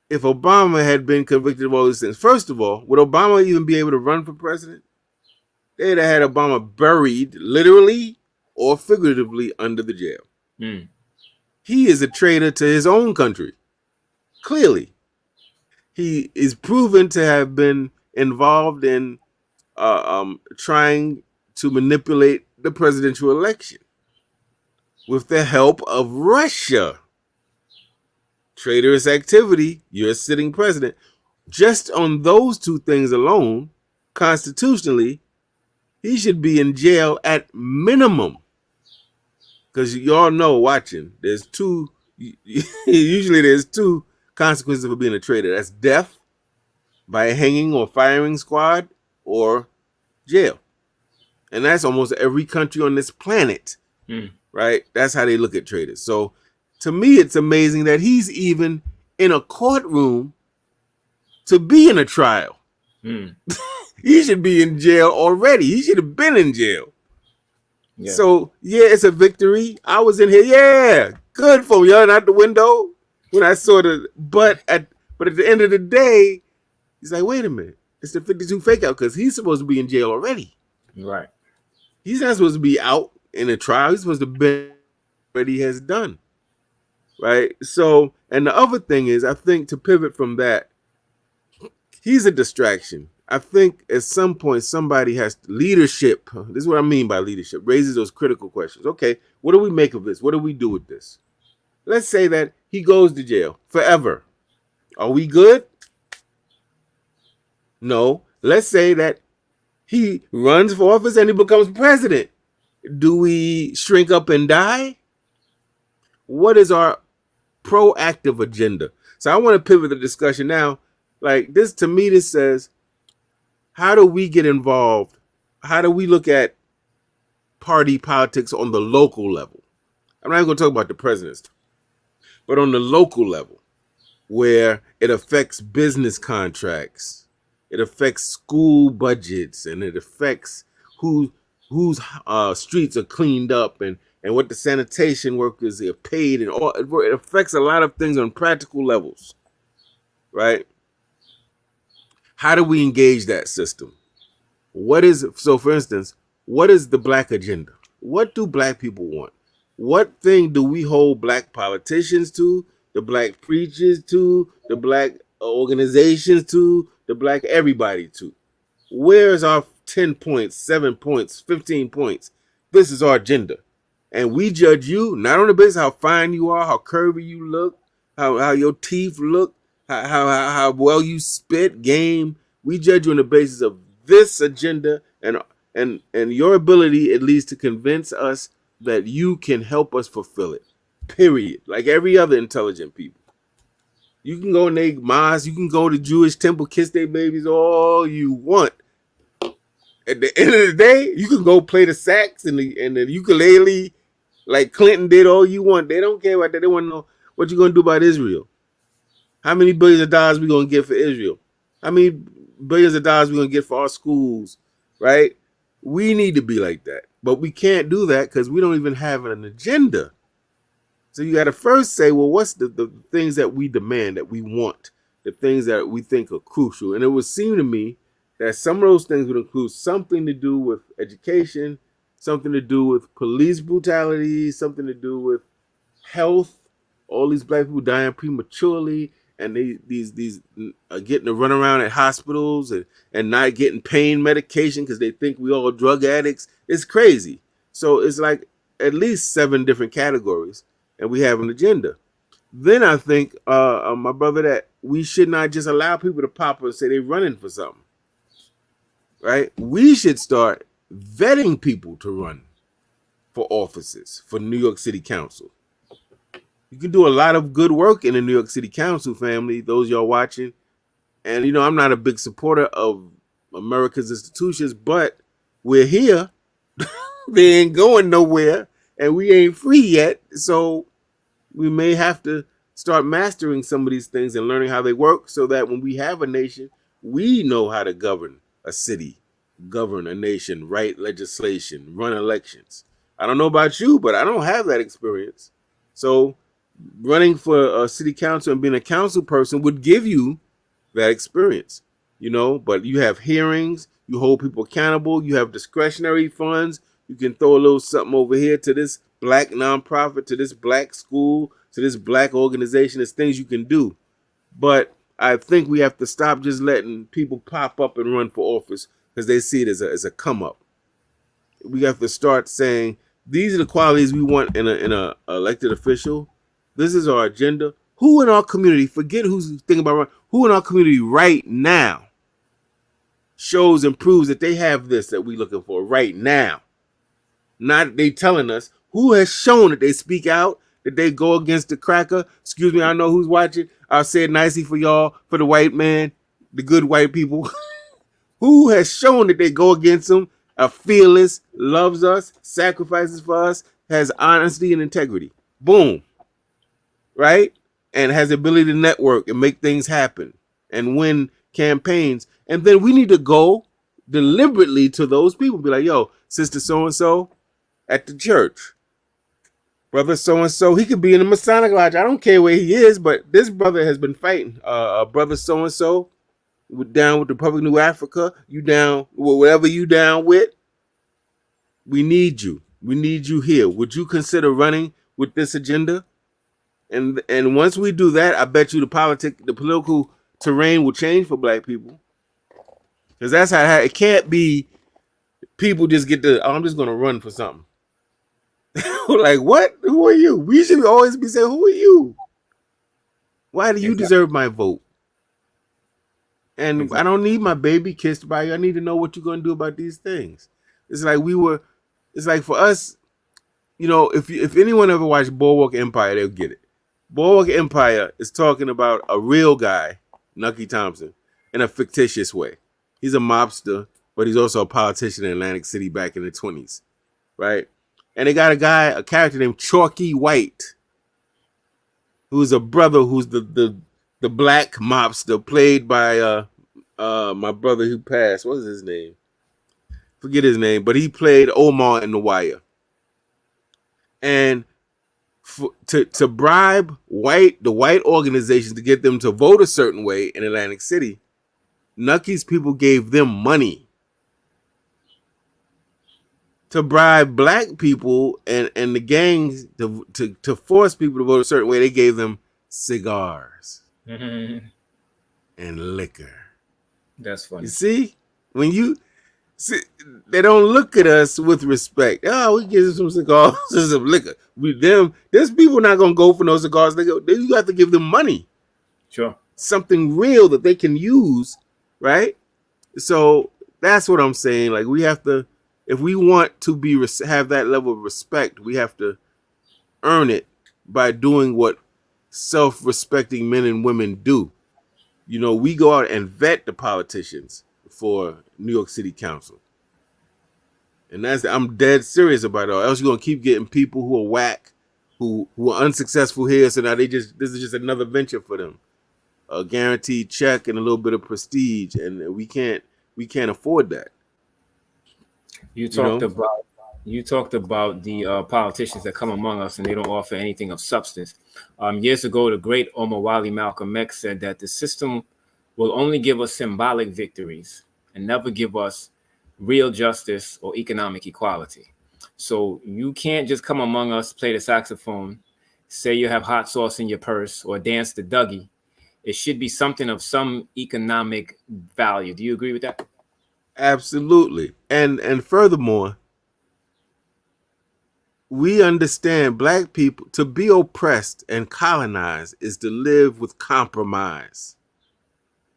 B: if Obama had been convicted of all these things. First of all, would Obama even be able to run for president? They'd have had Obama buried, literally or figuratively, under the jail. He is a traitor to his own country. Clearly. He is proven to have been involved in trying to manipulate the presidential election with the help of Russia. Traitorous activity, you're a sitting president. Just on those two things alone, constitutionally, he should be in jail at minimum. Because y'all know, watching, usually there's two consequences for being a traitor. That's death by a hanging or firing squad, or jail. And that's almost every country on this planet, right? That's how they look at traitors. So to me, it's amazing that he's even in a courtroom to be in a trial. He should be in jail already. He should have been in jail. Yeah. So, yeah, it's a victory. I was in here. Yeah, good for him. Yelling out the window when I saw but at the end of the day, he's like, wait a minute. It's the 52 fake out, because he's supposed to be in jail already.
A: Right.
B: He's not supposed to be out in a trial. He's supposed to be what he has done. Right? So, and the other thing is, I think to pivot from that, he's a distraction. I think at some point somebody has leadership. This is what I mean by leadership. Raises those critical questions. Okay, what do we make of this? What do we do with this? Let's say that he goes to jail forever. Are we good? No. Let's say that he runs for office and he becomes president. Do we shrink up and die? What is our proactive agenda? So I want to pivot the discussion now. Like this, to me, this says, how do we get involved? How do we look at party politics on the local level? I'm not even going to talk about the presidents, but on the local level, where it affects business contracts, it affects school budgets, and it affects whose streets are cleaned up and what the sanitation workers are paid, and all. It affects a lot of things on practical levels, right? How do we engage that system? So for instance, what is the black agenda? What do black people want? What thing do we hold black politicians to, the black preachers to, the black organizations to, the black everybody to? Where's our 10 points, 7 points, 15 points? This is our agenda. And we judge you not on the basis of how fine you are, how curvy you look, how your teeth look, how well you spit, game. We judge you on the basis of this agenda and your ability at least to convince us that you can help us fulfill it. Period. Like every other intelligent people. You can go in their mosques, you can go to Jewish temple, kiss their babies all you want. At the end of the day, you can go play the sax and the ukulele like Clinton did all you want. They don't care about that. They want to know what you're going to do about Israel. How many billions of dollars we going to get for Israel? How many billions of dollars we going to get for our schools, right? We need to be like that. But we can't do that because we don't even have an agenda. So you got to first say, well, what's the things that we demand, that we want, the things that we think are crucial? And it would seem to me that some of those things would include something to do with education, something to do with police brutality, something to do with health. All these black people dying prematurely, and these are getting to run around at hospitals and not getting pain medication because they think we all drug addicts. It's crazy. So it's like at least 7 different categories, and we have an agenda. Then I think, my brother, that we should not just allow people to pop up and say they're running for something. Right? We should start vetting people to run for offices for New York City Council. You can do a lot of good work in the New York City Council, family, those y'all watching. And, I'm not a big supporter of America's institutions, but we're here. They ain't going nowhere, and we ain't free yet. So we may have to start mastering some of these things and learning how they work so that when we have a nation, we know how to govern a city, govern a nation, write legislation, run elections. I don't know about you, but I don't have that experience. So running for a city council and being a council person would give you that experience, but you have hearings, you hold people accountable, you have discretionary funds, you can throw a little something over here to this black nonprofit, to this black school, to this black organization. There's things you can do. But I think we have to stop just letting people pop up and run for office because they see it as a come up. We have to start saying, these are the qualities we want in a elected official. This is our agenda. Who in our community, forget who's thinking about running, who in our community right now shows and proves that they have this that we're looking for right now? Not they telling us. Who has shown that they speak out, that they go against the cracker? Excuse me, I know who's watching. I'll say it nicely for y'all, for the white man, the good white people. Who has shown that they go against them, are fearless, loves us, sacrifices for us, has honesty and integrity. Boom. Right? And has the ability to network and make things happen and win campaigns. And then we need to go deliberately to those people. Be like, yo, sister so-and-so at the church. Brother so-and-so, he could be in the Masonic Lodge. I don't care where he is, but this brother has been fighting. Brother so-and-so, down with the Republic of New Africa. You down, whatever you down with. We need you. We need you here. Would you consider running with this agenda? And once we do that, I bet you the political terrain will change for black people. Because that's how it can't be people just get to, I'm just going to run for something. Like, what? Who are you? We should always be saying, who are you? Why do you deserve my vote? And I don't need my baby kissed by you. I need to know what you're going to do about these things. It's like for us, if anyone ever watched Boardwalk Empire, they'll get it. Boardwalk Empire is talking about a real guy, Nucky Thompson, in a fictitious way. He's a mobster, but he's also a politician in Atlantic City back in the 20s, right? And they got a character named Chalky White, who's a brother who's the black mobster played by my brother who passed. What was his name? Forget his name, but he played Omar in The Wire. And to bribe the white organizations to get them to vote a certain way in Atlantic City, Nucky's people gave them money to bribe black people and the gangs to force people to vote a certain way. They gave them cigars
A: Mm-hmm.
B: and liquor.
A: That's
B: You
A: funny.
B: see, when you see, they don't look at us with respect. Oh, we give them some cigars and some liquor. There's people not gonna go for no cigars. You have to give them money,
A: Sure.
B: something real that they can use, right? So that's what I'm saying. Like we have to, if we want to have that level of respect, we have to earn it by doing what self-respecting men and women do. You know, we go out and vet the politicians for New York City Council. And I'm dead serious about it. Or else you're gonna keep getting people who are whack, who are unsuccessful here. So now this is just another venture for them. A guaranteed check and a little bit of prestige. And we can't afford that.
A: You
B: You
A: talked
B: know?
A: about you talked about the politicians that come among us and they don't offer anything of substance. Years ago, the great Omawali Malcolm X said that the system will only give us symbolic victories and never give us real justice or economic equality. So you can't just come among us, play the saxophone, say you have hot sauce in your purse, or dance the Dougie. It should be something of some economic value. Do you agree with that?
B: Absolutely. And furthermore, we understand black people to be oppressed and colonized is to live with compromise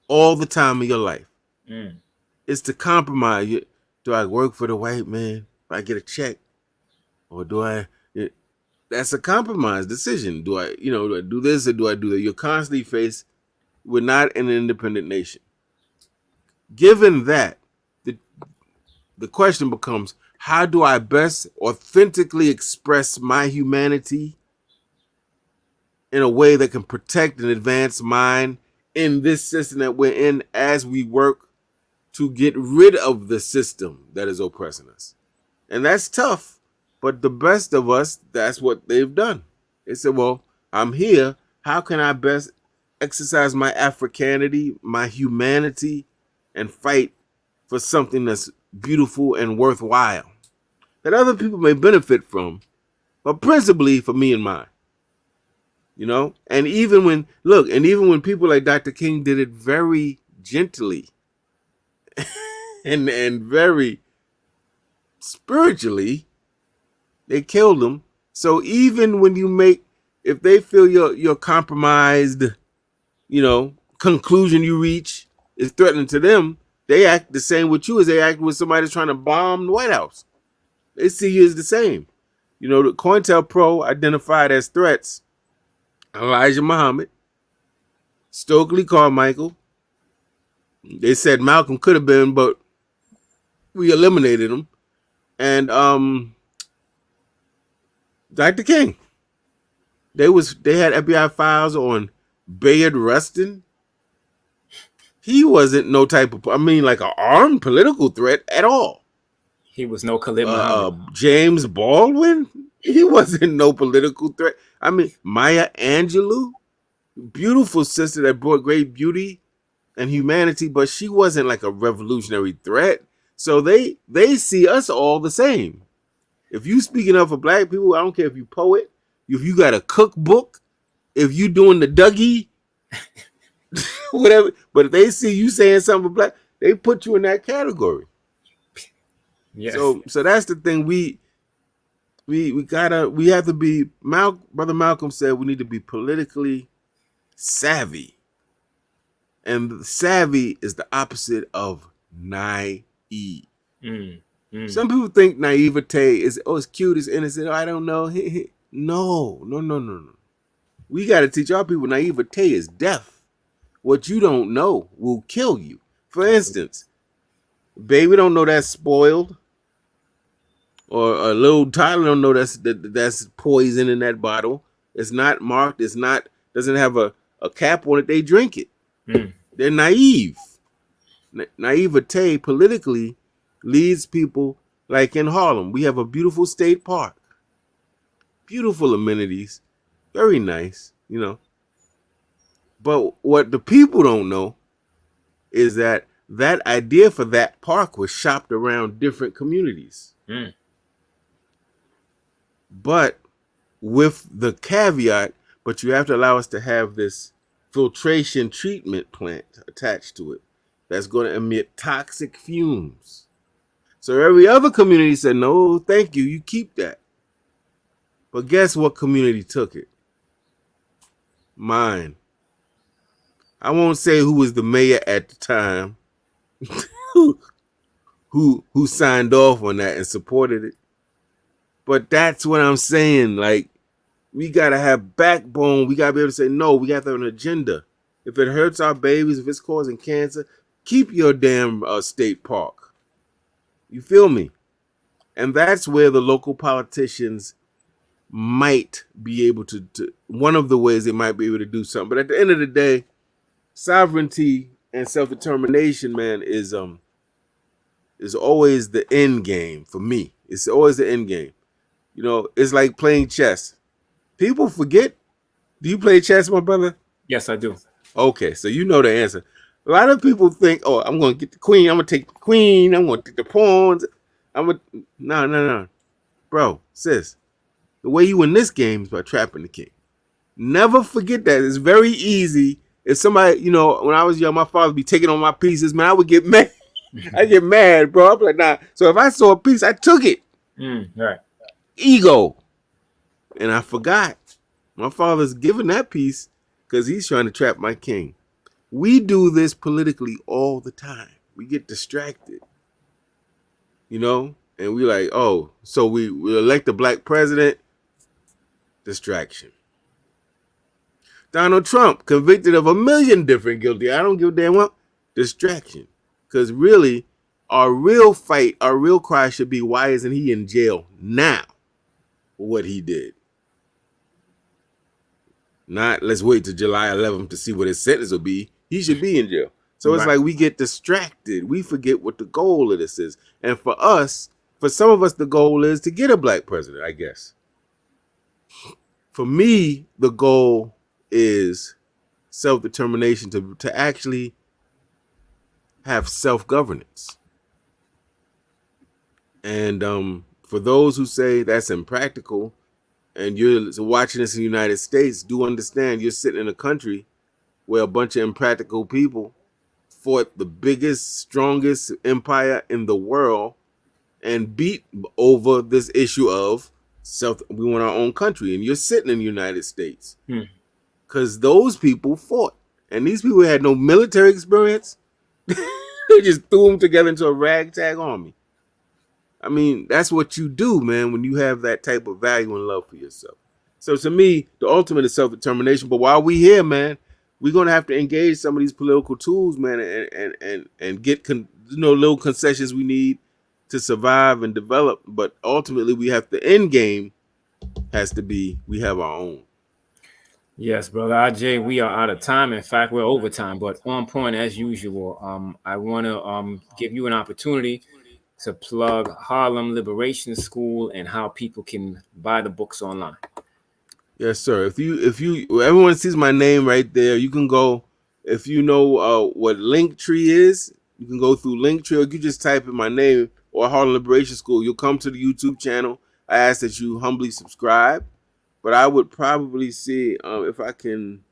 B: all the time of your life.
A: Mm.
B: It's to compromise. Do I work for the white man? Do I get a check? Or do I? That's a compromise decision. Do I do this or do I do that? You're constantly faced. We're not an independent nation. Given that, the, the question becomes, how do I best authentically express my humanity in a way that can protect and advance mine in this system that we're in as we work to get rid of the system that is oppressing us? And that's tough, but the best of us, that's what they've done. They said, well, I'm here. How can I best exercise my Africanity, my humanity, and fight for something that's beautiful and worthwhile that other people may benefit from, but principally for me and mine? And even when people like Dr. King did it very gently and very spiritually, they killed him. So even when if they feel your compromised, conclusion you reach is threatening to them, they act the same with you as they act with somebody that's trying to bomb the White House. They see you as the same. The COINTELPRO identified as threats Elijah Muhammad, Stokely Carmichael. They said Malcolm could have been, but we eliminated him. And Dr. King. They had FBI files on Bayard Rustin. He wasn't no type of, like an armed political threat at all.
A: He was no Khalid Muhammad.
B: James Baldwin, he wasn't no political threat. Maya Angelou, beautiful sister that brought great beauty and humanity, but she wasn't like a revolutionary threat. So they see us all the same. If you speaking up for black people, I don't care if you poet, if you got a cookbook, if you doing the Dougie, whatever. But if they see you saying something for black, they put you in that category.
A: Yes.
B: So that's the thing. We have to be. Brother Malcolm said we need to be politically savvy, and savvy is the opposite of naive. Some people think naivete is it's cute, it's innocent. I don't know. No. We got to teach our people naivete is death. What you don't know will kill you. For instance, baby don't know that's spoiled, or a little toddler don't know that's poison in that bottle. It's not marked. Doesn't have a cap on it. They drink it. They're naive. Naivete politically leads people, like in Harlem. We have a beautiful state park, beautiful amenities, very nice, But what the people don't know is that idea for that park was shopped around different communities. but with the caveat, but you have to allow us to have this filtration treatment plant attached to it that's going to emit toxic fumes. So every other community said, no, thank you, you keep that. But guess what community took it? Mine. I won't say who was the mayor at the time who signed off on that and supported it. But that's what I'm saying. Like, we gotta have backbone. We gotta be able to say no. We got to have an agenda. If it hurts our babies, if it's causing cancer, keep your damn state park. You feel me? And that's where the local politicians might be able to one of the ways they might be able to do something. But at the end of the day, sovereignty and self-determination, man, is always the end game for me. It's always the end game. You know, it's like playing chess. People forget. Do you play chess, my brother?
A: Yes, I do.
B: Okay, so you know the answer. A lot of people think, oh, I'm going to get the queen. I'm going to take the queen. I'm going to take the pawns. No. Bro, sis, the way you win this game is by trapping the king. Never forget that. It's very easy. If somebody, you know, when I was young, my father would be taking on my pieces, man, I would get mad. I get mad, bro. I'm like, nah. So if I saw a piece, I took it.
A: Right.
B: Ego. And I forgot. My father's giving that piece because he's trying to trap my king. We do this politically all the time. We get distracted. You know? And we like, oh, so we elect a black president. Distraction. Donald Trump, convicted of a million different guilty. I don't give a damn what. Distraction. Because really, our real fight, our real cry should be, why isn't he in jail now for what he did? Not let's wait till July 11th to see what his sentence will be. He should be in jail. So it's like we get distracted. We forget what the goal of this is. And for us, for some of us, the goal is to get a black president, I guess. For me, the goal is self-determination to actually have self-governance. And for those who say that's impractical, and you're watching this in the United States, do understand you're sitting in a country where a bunch of impractical people fought the biggest, strongest empire in the world and beat over this issue of we want our own country. And you're sitting in the United States because those people fought. And these people had no military experience. They just threw them together into a ragtag army. I mean, that's what you do, man, when you have that type of value and love for yourself. So to me, the ultimate is self-determination. But while we here, man, we're going to have to engage some of these political tools, man, and get little concessions we need to survive and develop. But ultimately, the end game has to be we have our own.
A: Yes, brother Agyei, we are out of time. In fact, we're over time, but on point as usual. I want to give you an opportunity to plug Harlem Liberation School and how people can buy the books online.
B: Yes, sir. If you everyone sees my name right there, you can go. If you know what Linktree is, you can go through Linktree, or you just type in my name or Harlem Liberation School. You'll come to the YouTube channel. I ask that you humbly subscribe, but I would probably see if I can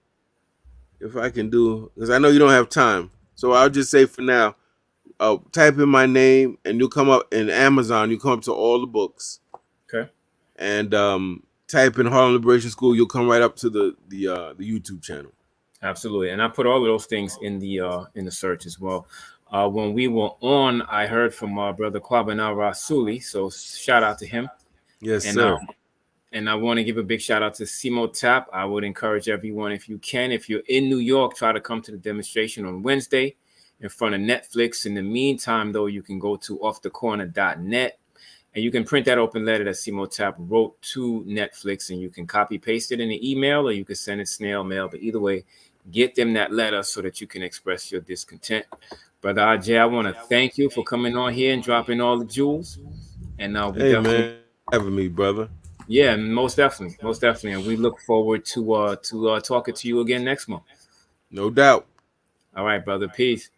B: do, because I know you don't have time. So I'll just say for now, type in my name and you'll come up in Amazon. You come up to all the books.
A: Okay.
B: And type in Harlem Liberation School. You'll come right up to the YouTube channel.
A: Absolutely, and I put all of those things in the search as well. When we were on, I heard from our brother Kwabena Rasuli, so shout out to him.
B: Yes, sir.
A: And I want to give a big shout out to Simo Tap. I would encourage everyone, if you can, if you're in New York, try to come to the demonstration on Wednesday in front of Netflix. In the meantime, though, you can go to offthecorner.net and you can print that open letter that Simo Tap wrote to Netflix, and you can copy paste it in the email, or you can send it snail mail. But either way, get them that letter so that you can express your discontent. Brother Agyei, I want to thank you for coming on here and dropping all the jewels. And we definitely
B: man, having me, brother.
A: Yeah, most definitely, and we look forward to talking to you again next month.
B: No doubt.
A: All right, brother. Peace.